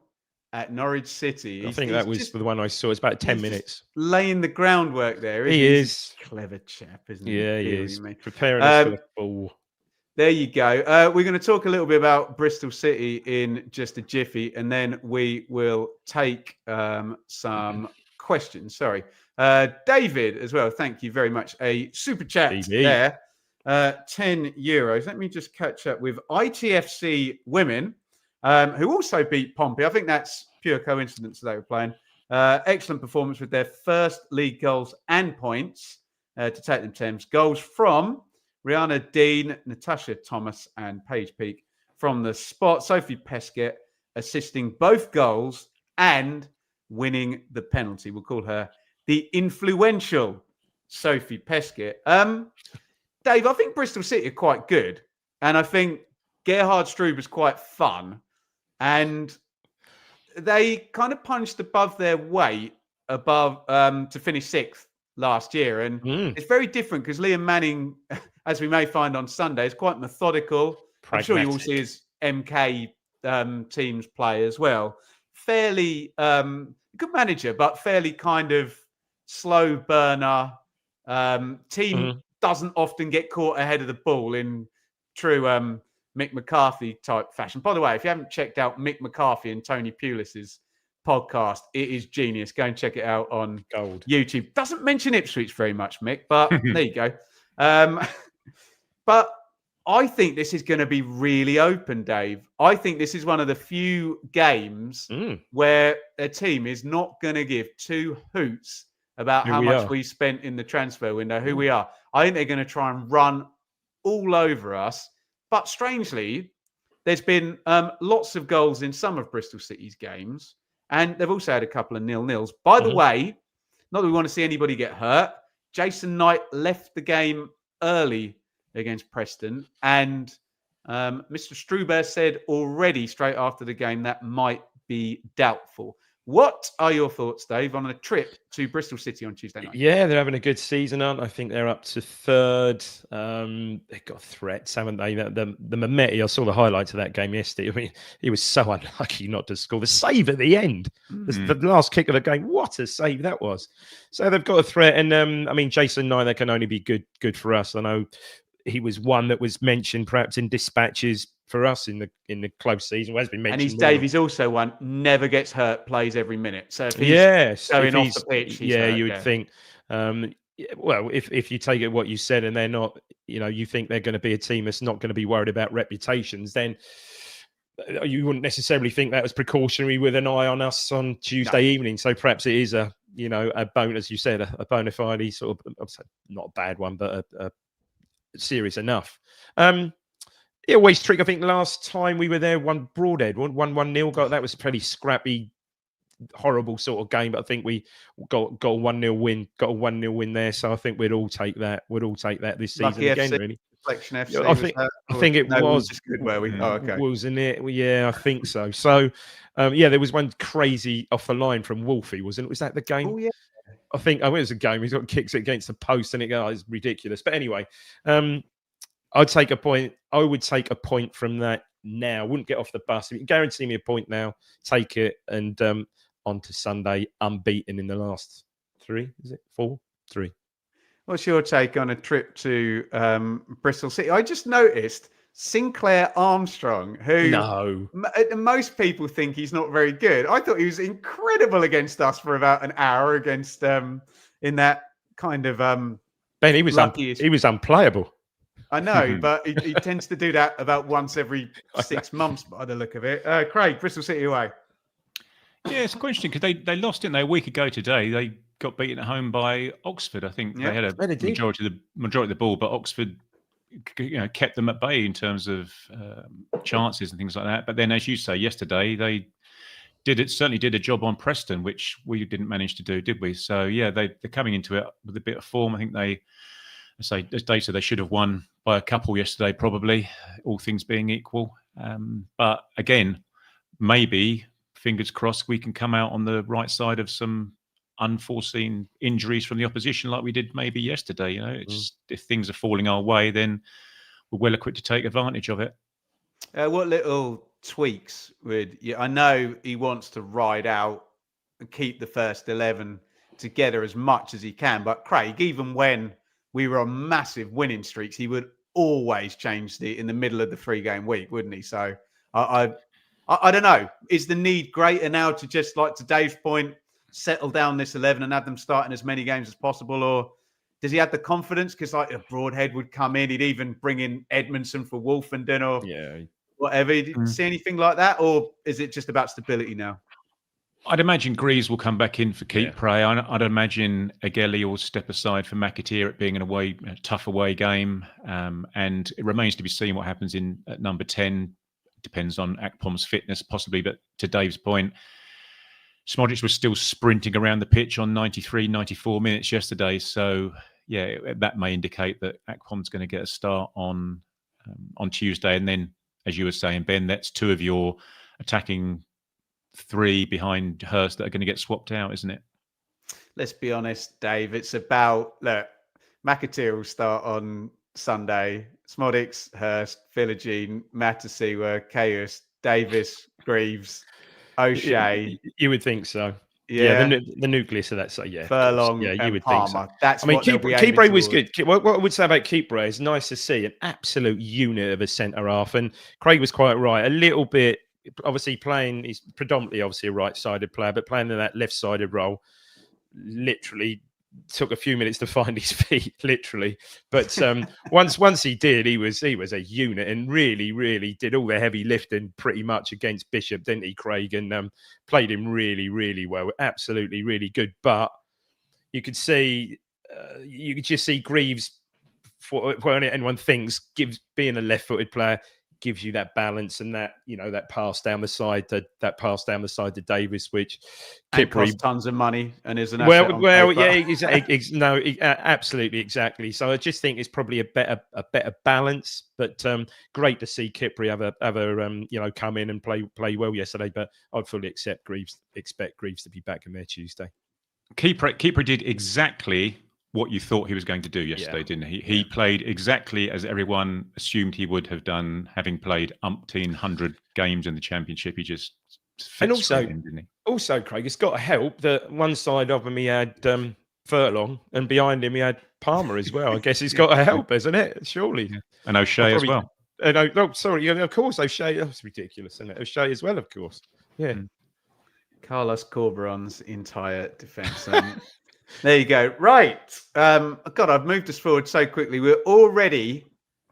at Norwich City. I think that was the one I saw. It's about 10 minutes. Laying the groundwork there. He is a clever chap, isn't he? Yeah, he is. Preparing us for the ball. There you go. We're going to talk a little bit about Bristol City in just a jiffy, and then we will take some questions. Sorry. David as well. Thank you very much. A super chat there. €10. Let me just catch up with ITFC Women, who also beat Pompey. I think that's pure coincidence they were playing. Excellent performance with their first league goals and points to take them Thames. Goals from Rihanna Dean, Natasha Thomas, and Paige Peake from the spot. Sophie Pesquet assisting both goals and winning the penalty. We'll call her the influential Sophie Pesquet. Dave, I think Bristol City are quite good. And I think Gerhard Struber's quite fun. And they kind of punched above their weight to finish 6th last year. And it's very different because Liam Manning, as we may find on Sunday, is quite methodical. Pragmatic. I'm sure you will see his MK teams play as well. Fairly good manager, but fairly kind of slow burner. Team doesn't often get caught ahead of the ball in true Mick McCarthy type fashion. By the way, if you haven't checked out Mick McCarthy and Tony Pulis's podcast, it is genius. Go and check it out on YouTube. Doesn't mention Ipswich very much, Mick, but there you go. But I think this is going to be really open, Dave. I think this is one of the few games where a team is not going to give 2 hoots about how much we spent in the transfer window, who we are. I think they're going to try and run all over us. But strangely, there's been lots of goals in some of Bristol City's games, and they've also had a couple of 0-0s. By the way, not that we want to see anybody get hurt, Jason Knight left the game early against Preston, and Mr. Struber said already straight after the game that might be doubtful. What are your thoughts, Dave, on a trip to Bristol City on Tuesday night? Yeah, they're having a good season, aren't they? I think they're up to 3rd. They've got threats, haven't they? The Mehmeti, I saw the highlights of that game yesterday. I mean, he was so unlucky not to score. The save at the end, the last kick of the game, what a save that was. So they've got a threat. And, I mean, Jason Knight, that can only be good for us. I know he was one that was mentioned perhaps in dispatches for us in the close season. Has been mentioned. And he's also one never gets hurt, plays every minute. So if he's going off the pitch, you would think. Well, if you take it what you said, and they're not, you think they're going to be a team that's not going to be worried about reputations, then you wouldn't necessarily think that was precautionary with an eye on us on Tuesday evening. So perhaps it is a bone, as you said, a bona fide sort of, not a bad one, but serious enough. It always trick. I think last time we were there, one Broadhead, 1-0. That was a pretty scrappy, horrible sort of game. But I think we got a 1-0 win. Got a 1-0 win there. So I think we'd all take that. We'd all take that this season Lucky again. FC, Really, Reflection FC. I think it was just good, were we? Oh, okay. Wasn't it? Yeah, I think so. So, there was one crazy off the line from Wolfie, wasn't it? Was that the game? Oh yeah. I think it was a game. He's got kicks it against the post, and it's ridiculous. But anyway, I'd take a point. I would take a point from that now. Wouldn't get off the bus. If you guarantee me a point now, take it. And on to Sunday, unbeaten in the last 3. Is it 4? 3. What's your take on a trip to Bristol City? I just noticed Sinclair Armstrong, who most people think he's not very good. I thought he was incredible against us for about an hour against in that kind of Ben, he was unplayable. I know, but he tends to do that about once every 6 months by the look of it. Craig, Bristol City away. Yeah, it's quite interesting because they lost, didn't they, a week ago today? They got beaten at home by Oxford. I think they had a majority of the ball, but Oxford, kept them at bay in terms of chances and things like that. But then, as you say, yesterday they certainly did a job on Preston, which we didn't manage to do, did we? So yeah, they're coming into it with a bit of form. I think as Dave said, they should have won by a couple yesterday, probably, all things being equal. But again, maybe, fingers crossed, we can come out on the right side of some unforeseen injuries from the opposition like we did maybe yesterday. If things are falling our way, then we're well equipped to take advantage of it. What little tweaks I know he wants to ride out and keep the first 11 together as much as he can, but Craig, even when we were on massive winning streaks, he would always change in the middle of the 3-game week, wouldn't he? So I don't know. Is the need greater now to just, like to Dave's point, settle down this 11 and have them starting as many games as possible? Or does he have the confidence? Because like a Broadhead would come in, he'd even bring in Edmondson for Wolfenden or whatever. Did you see anything like that? Or is it just about stability now? I'd imagine Greaves will come back in for keep Prey. I'd imagine Agelli will step aside for McAteer, it being a tough away game. And it remains to be seen what happens at number 10. Depends on Akpom's fitness, possibly. But to Dave's point, Smodric was still sprinting around the pitch on 93, 94 minutes yesterday. So, yeah, that may indicate that Akpom's going to get a start on Tuesday. And then, as you were saying, Ben, that's 2 of your attacking 3 behind Hurst that are going to get swapped out, isn't it? Let's be honest, Dave. It's about, look, McAteer will start on Sunday. Smodics, Hurst, Philogene, Matasiwa, Kaius, Davis, Greaves, O'Shea. You would think so. Yeah, the nucleus of that. So yeah, Furlong, you would Palmer. think so. That's Keeper was good. What I would say about Keeper is nice to see an absolute unit of a centre half, and Craig was quite right. A little bit. Obviously he's predominantly obviously a right-sided player, but playing in that left-sided role literally took a few minutes to find his feet, literally. But once he did, he was a unit and really did all the heavy lifting pretty much against Bishop, didn't he, Craig? And played him really well. Absolutely really good. But you could just see Greaves, for anyone thinks, being a left-footed player, gives you that balance and that that pass down the side to Davis, which costs tons of money and is an asset absolutely, exactly. So I just think it's probably a better balance. But great to see Kipri have come in and play well yesterday. But I'd fully expect Greaves to be back in there Tuesday. Keeper did exactly what you thought he was going to do yesterday, didn't he? He played exactly as everyone assumed he would have done, having played umpteen 100 games in the Championship. He just didn't he? Also, Craig, it's got to help that one side of him he had Furlong, and behind him he had Palmer as well. I guess it's got to help, isn't it? Surely. Yeah. And O'Shea as well. Of course, O'Shea. That's ridiculous, isn't it? O'Shea as well, of course. Yeah. Carlos Corberon's entire defence. There you go. Right. God, I've moved us forward so quickly. We're already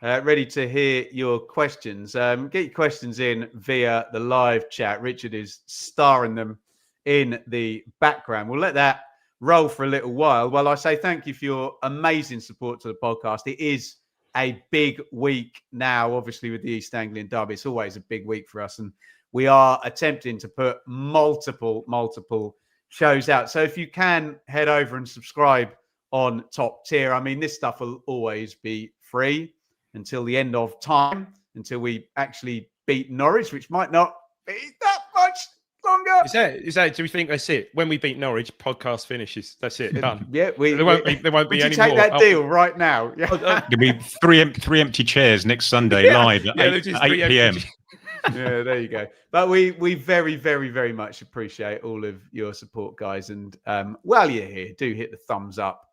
ready to hear your questions. Get your questions in via the live chat. Richard is starring them in the background. We'll let that roll for a little while I say thank you for your amazing support to the podcast. It is a big week now, obviously, with the East Anglian Derby. It's always a big week for us. And we are attempting to put multiple shows out. So if you can head over and subscribe on Top Tier. I mean, this stuff will always be free until the end of time, until we actually beat Norwich, which might not be that much longer. Is that? Do we think that's it? When we beat Norwich, podcast finishes. That's it. Done. Yeah, there won't be any more. Take that deal right now. Yeah. There'll be three empty chairs next Sunday live at 8 p.m. Yeah, there you go. But we very, very, very much appreciate all of your support, guys. And while you're here, do hit the thumbs up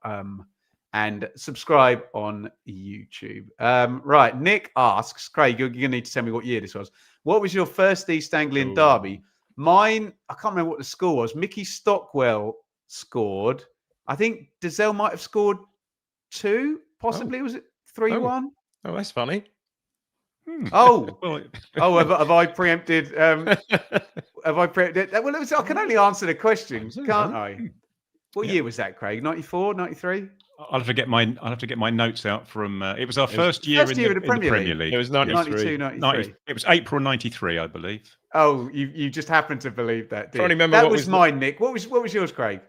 and subscribe on YouTube. Right, Nick asks, Craig, you're going to need to tell me what year this was. What was your first East Anglian derby? Mine, I can't remember what the score was. Mickey Stockwell scored. I think Dazelle might have scored 2, possibly. Was it 3-1? Oh, that's funny. Have I preempted? Have I preempted? Well, I can only answer the question, can't I? What year was that, Craig? 94, 93? I'll have to get my notes out from. It was our first year in the Premier League. It was 93. 93. It was April 93, I believe. Oh, you just happened to believe that. I remember that was mine, Nick. What was yours, Craig?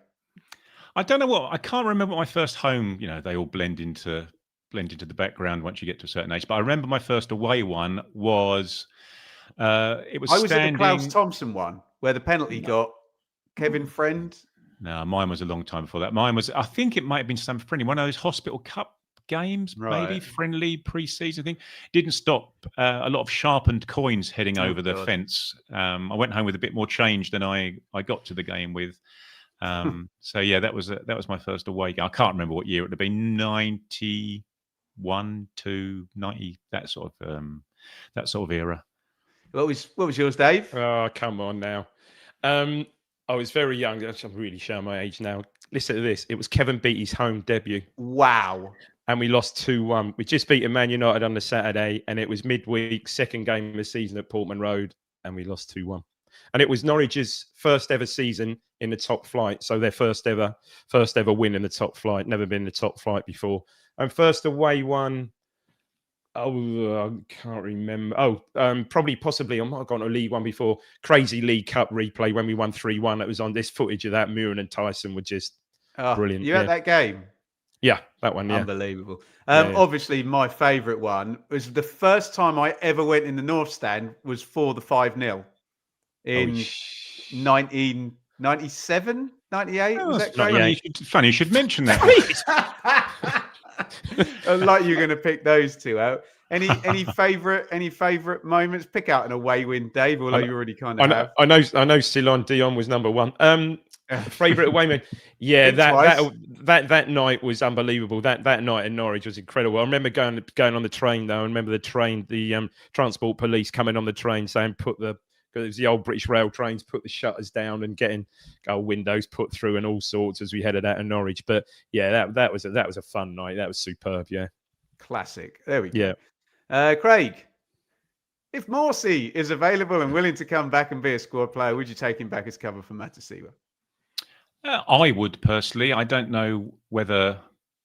I don't know I can't remember my first home. You know, they all blend into the background once you get to a certain age. But I remember my first away one was. It was. I was at the Klaus Thompson one where the penalty got Kevin Friend. No, mine was a long time before that. Mine was, I think it might have been some friendly, one of those Hospital Cup games, maybe friendly pre-season thing. Didn't stop a lot of sharpened coins heading over the fence. I went home with a bit more change than I got to the game with. So yeah, that was my first away game. I can't remember what year it would have been. 91 to 90, that sort of era. What was yours, Dave? Oh, come on now. I was very young. I'm really showing my age now. Listen to this. It was Kevin Beattie's home debut. Wow. And we lost 2-1. We just beat Man United on the Saturday, and it was midweek, second game of the season at Portman Road, and we lost 2-1. And it was Norwich's first ever season in the top flight. So their first ever win in the top flight. Never been in the top flight before. And first away one. Oh, I can't remember. Possibly. I might have gone to League One before. Crazy League Cup replay when we won 3-1. It was on this footage of that. Muren and Tyson were just brilliant. You had that game? Yeah, that one. Yeah. Unbelievable. Obviously, my favourite one was the first time I ever went in the North Stand was for the 5-0 in 1997, 98. Oh, was that crazy? Funny you should mention that. Like you're going to pick those two out. Any favourite moments? Pick out an away win, Dave. Although you already kind of have. I know Ceylon Dion was number one. Favourite away win? Yeah, that night was unbelievable. That night in Norwich was incredible. I remember going on the train though. I remember the transport police coming on the train saying because it was the old British Rail trains, put the shutters down and getting our windows put through and all sorts as we headed out of Norwich. But yeah, that was a fun night. That was superb. Yeah, classic. There we go. Yeah, Craig, if Morsey is available and willing to come back and be a squad player, would you take him back as cover for Matasiwa? I would personally. I don't know whether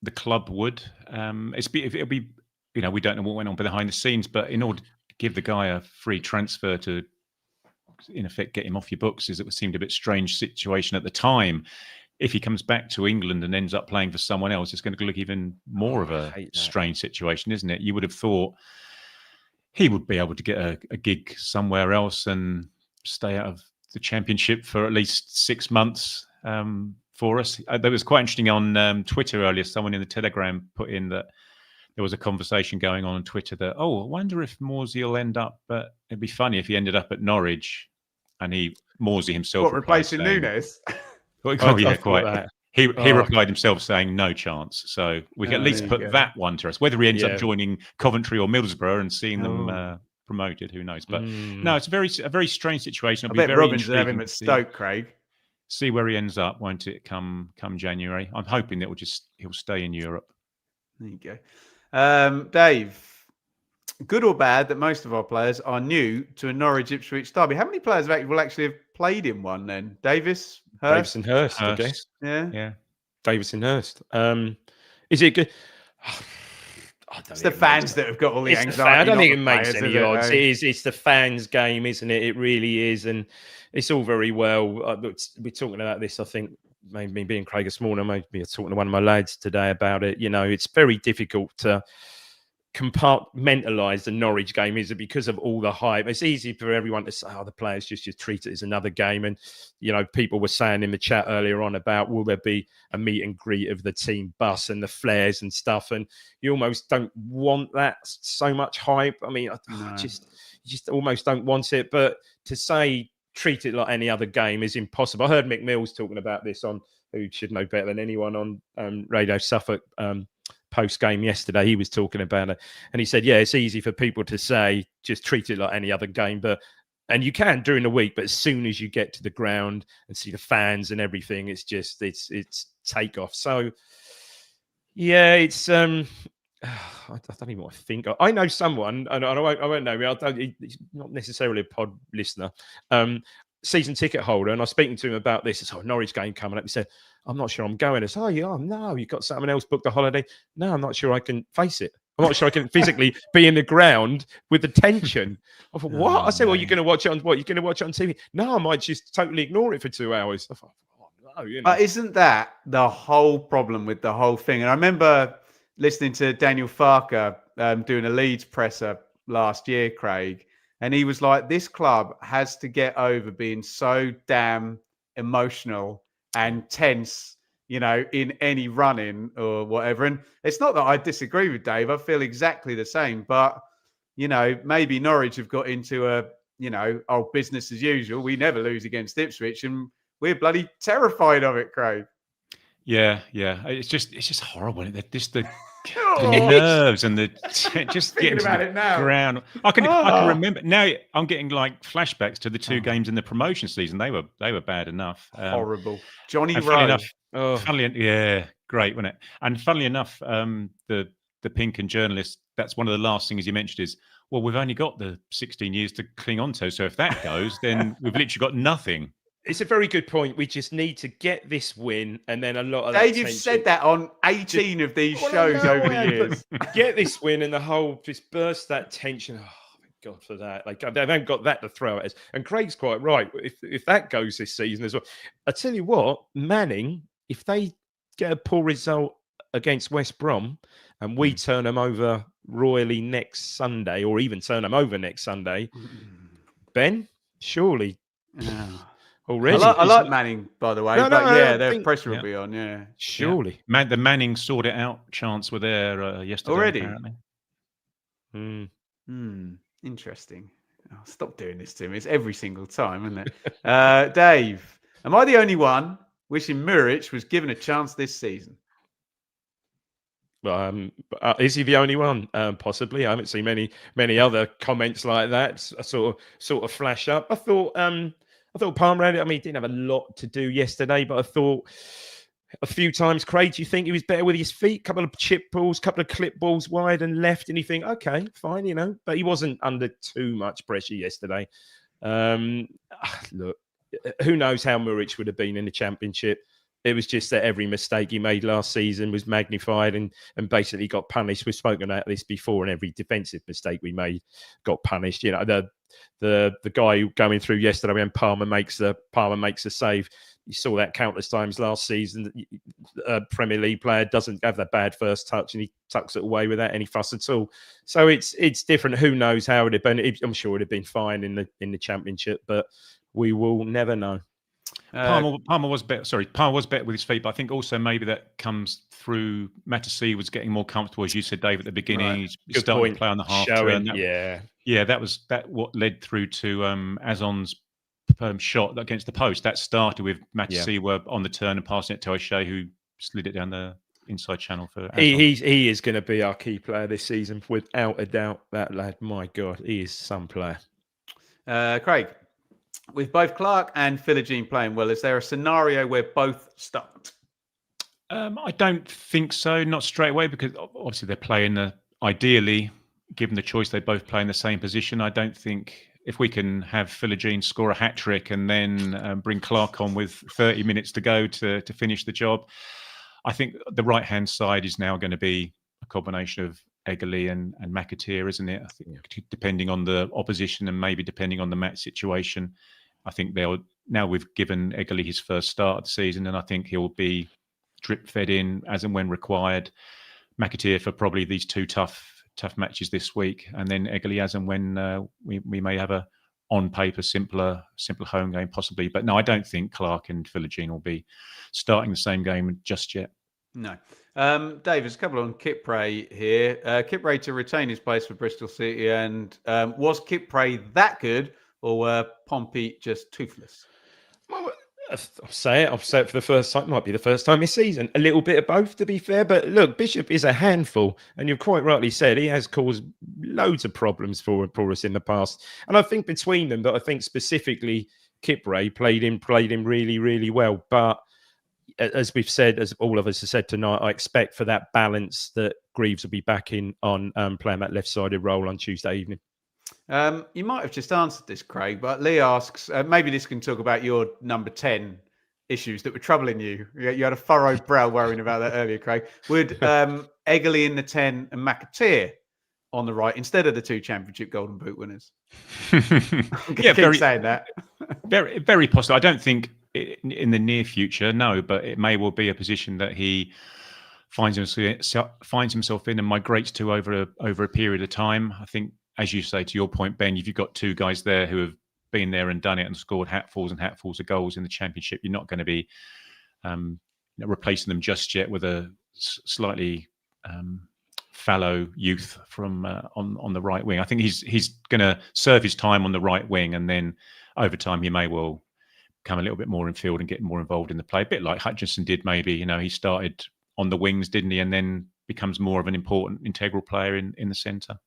the club would. It'll be, we don't know what went on behind the scenes, but in order to give the guy a free transfer to, in effect, get him off your books, it seemed a bit strange situation at the time. If he comes back to England and ends up playing for someone else, it's going to look even more of a strange situation, isn't it? You would have thought he would be able to get a gig somewhere else and stay out of the Championship for at least 6 months for us. That was quite interesting on Twitter earlier. Someone in the Telegram put in that there was a conversation going on Twitter that, I wonder if Morsey will end up, but it'd be funny if he ended up at Norwich and Morsey himself replacing Nunes. Quite. He replied himself saying no chance. So we can at least put that one to us. Whether he ends up joining Coventry or Middlesbrough and seeing them promoted, who knows? But no, it's a very strange situation. I bet Robins will have him at Stoke, Craig. See where he ends up, won't it? Come January. I'm hoping that he'll stay in Europe. There you go. Dave, good or bad that most of our players are new to a Norwich Ipswich derby? How many players will actually have played in one then? Davis, Hurst? Davis and Hurst, I guess. Yeah. Davis and Hurst. Is it good? It's the fans that have got all the anxiety. I don't think it makes any odds. It's the fans' game, isn't it? It really is, and it's all very well. We're talking about this, I think, maybe being Craig this morning, maybe talking to one of my lads today about it. It's very difficult to compartmentalize the Norwich game, is it, because of all the hype? It's easy for everyone to say, the players just treat it as another game. And people were saying in the chat earlier on about, will there be a meet and greet of the team bus and the flares and stuff, and you almost don't want that so much hype. I mean, you just almost don't want it. But to say treat it like any other game is impossible. I heard Mick Mills talking about this on, who should know better than anyone, on Radio Suffolk post game yesterday. He was talking about it, and he said, it's easy for people to say just treat it like any other game, and you can during the week, but as soon as you get to the ground and see the fans and everything, it's take off. So it's I don't even want to think. I know someone, and I won't know. He's not necessarily a pod listener, season ticket holder, and I was speaking to him about this. It's Norwich game coming up. He said, I'm not sure I'm going. I said, no, you've got someone else booked a holiday. No, I'm not sure I can face it. I'm not sure I can physically be in the ground with the tension. I thought, what? I said, well, you're going to watch it on what? You're going to watch it on TV? No, I might just totally ignore it for 2 hours. I thought, no. But isn't that the whole problem with the whole thing? And I remember listening to Daniel Farker doing a Leeds presser last year, Craig, and he was like, this club has to get over being so damn emotional and tense, in any run-in or whatever. And it's not that I disagree with Dave. I feel exactly the same. But, maybe Norwich have got into a, business as usual. We never lose against Ipswich, and we're bloody terrified of it, Craig. Yeah. It's just horrible. Just the nerves and just getting about it now. Ground. I can remember now. I'm getting like flashbacks to the two games in the promotion season. They were bad enough. Horrible. Johnny Rowe. Great, wasn't it? And funnily enough, the Pink and journalist. That's one of the last things you mentioned is, well, we've only got the 16 years to cling on to. So if that goes, then we've literally got nothing. It's a very good point. We just need to get this win, and then a lot of Dave, you've said that on 18 of these shows over the years. Get this win, and the whole just burst that tension. Oh, thank God for that! Like they haven't got that to throw at us. And Craig's quite right. If that goes this season as well, I tell you what, Manning, if they get a poor result against West Brom, and we turn them over royally next Sunday, or even turn them over next Sunday, Ben, surely. Already. I like Manning, by the way. Their pressure will be on. Yeah, surely. Yeah. The Manning sorted out chance were there yesterday already. Apparently. Interesting. Oh, stop doing this to me. It's every single time, isn't it? Dave, am I the only one wishing Muric was given a chance this season? Is he the only one? Possibly. I haven't seen many other comments like that sort of flash up. I thought Palmer had it. I mean, he didn't have a lot to do yesterday, but I thought a few times, Craig, do you think he was better with his feet? Couple of chip balls, couple of clip balls wide and left, and you think, okay, fine, but he wasn't under too much pressure yesterday. Look, who knows how Muric would have been in the Championship. It was just that every mistake he made last season was magnified and basically got punished. We've spoken about this before, and every defensive mistake we made got punished. The guy going through yesterday when Palmer makes a save. You saw that countless times last season. A Premier League player doesn't have that bad first touch, and he tucks it away without any fuss at all. So it's different. Who knows how it would have been? I'm sure it would have been fine in the Championship, but we will never know. Palmer was better. Sorry, Palmer was better with his feet, but I think also maybe that comes through. Mattisee was getting more comfortable, as you said, Dave, at the beginning. Right. He started to play on the half turn. That was what led through to Azon's shot against the post. That started with Mattisee were on the turn and passing it to O'Shea, who slid it down the inside channel for Azon. He is going to be our key player this season, without a doubt. That lad, my God, he is some player. Craig, with both Clark and Philogene playing well, is there a scenario where both start? I don't think so. Not straight away, because obviously they're playing ideally, given the choice, they both play in the same position. I don't think if we can have Philogene score a hat-trick and then bring Clark on with 30 minutes to go to finish the job, I think the right-hand side is now going to be a combination of Eggerly and McAteer, isn't it? I think depending on the opposition and maybe depending on the match situation, I think now we've given Eggerly his first start of the season, and I think he'll be drip fed in as and when required. McAteer for probably these two tough matches this week, and then Eggerly as and when we may have a on paper simpler home game possibly. But no, I don't think Clark and Philogene will be starting the same game just yet. No. Dave, there's a couple on Kipray here. Kipray to retain his place for Bristol City, and was Kipray that good, or were Pompey just toothless? Well, I'll say it for the first time. It might be the first time this season. A little bit of both, to be fair. But look, Bishop is a handful, and you've quite rightly said he has caused loads of problems for us in the past. And I think between them, that I think specifically Kipray played him really, really well. But as we've said, as all of us have said tonight, I expect for that balance that Greaves will be back in on playing that left-sided role on Tuesday evening. You might have just answered this, Craig, but Lee asks, maybe this can talk about your number 10 issues that were troubling you. You had a furrowed brow worrying about that earlier, Craig. Would Eggerly in the 10 and McAteer on the right instead of the two championship Golden Boot winners? Yeah, keep saying that. Very, very possible. I don't think in the near future, no, but it may well be a position that he finds himself in and migrates to over a period of time. I think, as you say, to your point, Ben, if you've got two guys there who have been there and done it and scored hatfuls of goals in the championship, you're not going to be replacing them just yet with a slightly fallow youth from on the right wing. I think he's going to serve his time on the right wing, and then over time he may well come a little bit more in field and get more involved in the play, a bit like Hutchinson did. Maybe he started on the wings, didn't he, and then becomes more of an important integral player in the centre.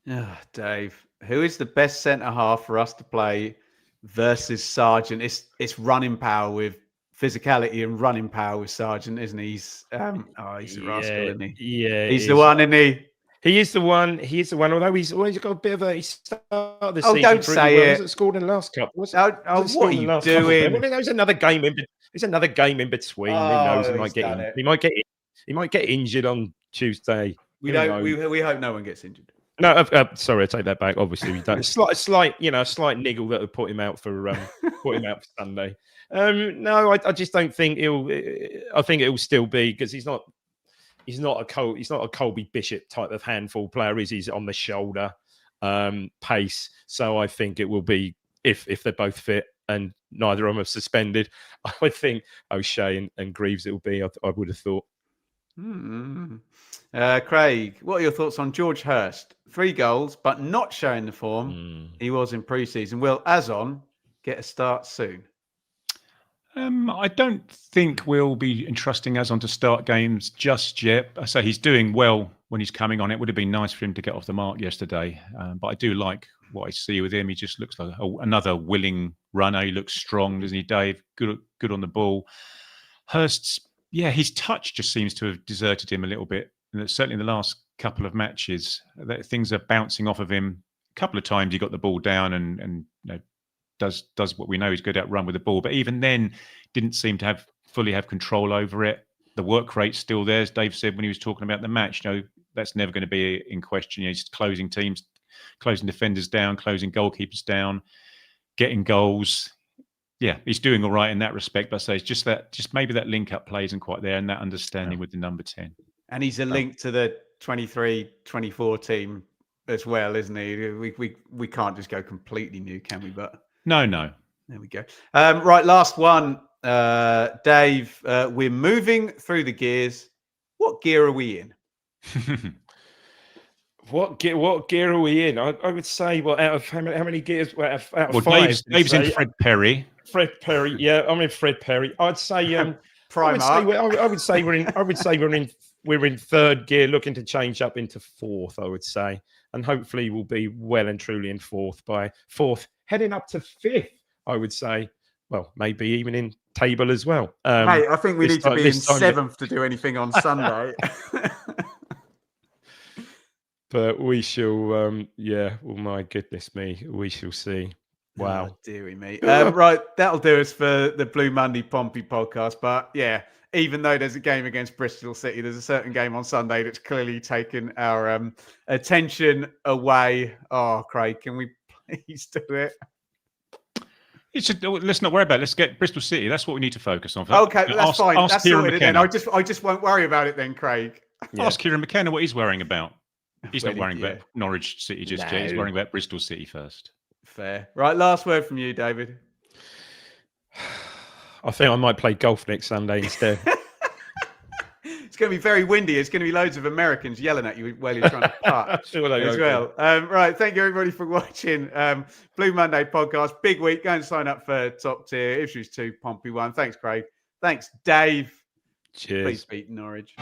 Oh, Dave, who is the best centre half for us to play versus Sargent? It's running power with physicality and running power with Sargent, isn't he? He's a rascal, isn't he? Yeah, he's the one, isn't he? He is the one. He is the one. Although he's always got a bit of a. He started the season don't say well. it. Wasn't scored in the last couple. What are you doing? Well, there's another game in. There's another game in between. Who knows? He might get injured on Tuesday. We hope no one gets injured. No, sorry, I take that back. Obviously, we don't. Slight niggle that would put him out for Sunday. No, I just don't think he'll. I think it will still be because he's not a Colby Bishop type of handful player. He's on the shoulder pace. So I think it will be if they're both fit and neither of them are suspended. I would think O'Shea and Greaves it will be. I would have thought. Craig, what are your thoughts on George Hurst? 3 goals, but not showing the form he was in pre-season. Will Azon get a start soon? I don't think we'll be entrusting Azon to start games just yet. I say he's doing well when he's coming on. It would have been nice for him to get off the mark yesterday, but I do like what I see with him. He just looks like another willing runner. He looks strong, doesn't he, Dave? Good on the ball. Hurst's, his touch just seems to have deserted him a little bit. And certainly in the last couple of matches, things are bouncing off of him. A couple of times he got the ball down and does what we know he's good at, run with the ball. But even then, didn't seem to fully have control over it. The work rate's still there, as Dave said when he was talking about the match. That's never going to be in question. He's closing teams, closing defenders down, closing goalkeepers down, getting goals. Yeah, he's doing all right in that respect. But I say it's just maybe that link-up play isn't quite there and that understanding with the number 10. And he's a link to the 23-24 team as well, isn't he? We can't just go completely new, can we? But no. There we go. Right, last one. Dave, we're moving through the gears. What gear are we in? What gear are we in? I would say, out of how many gears? Out of 5. Dave's in Fred Perry. Fred Perry, yeah, I'm in Fred Perry. I'd say Primark. I would say we're in 3rd gear, looking to change up into 4th. I would say, and hopefully we'll be well and truly in 4th by 4th, heading up to 5th. I would say, well, maybe even in table as well. Hey, I think we need to be in 7th to do anything on Sunday. But we shall, oh my goodness me, we shall see. Wow. Oh, dearie me. Right, that'll do us for the Blue Monday Pompey podcast. But yeah, even though there's a game against Bristol City, there's a certain game on Sunday that's clearly taken our attention away. Oh, Craig, can we please do it? Let's not worry about it. Let's get Bristol City. That's what we need to focus on. Okay, that's fine. That's sorted then. I just won't worry about it then, Craig. Ask Kieran McKenna what he's worrying about. He's not worrying about Norwich City just yet. He's worrying about Bristol City first. Fair. Right, last word from you, David. I think I might play golf next Sunday instead. It's going to be very windy. It's going to be loads of Americans yelling at you while you're trying to putt as well. Right, thank you everybody for watching Blue Monday podcast. Big week. Go and sign up for top tier. Ipswich 2, Pompey 1. Thanks, Craig. Thanks, Dave. Cheers. Please beat Norwich.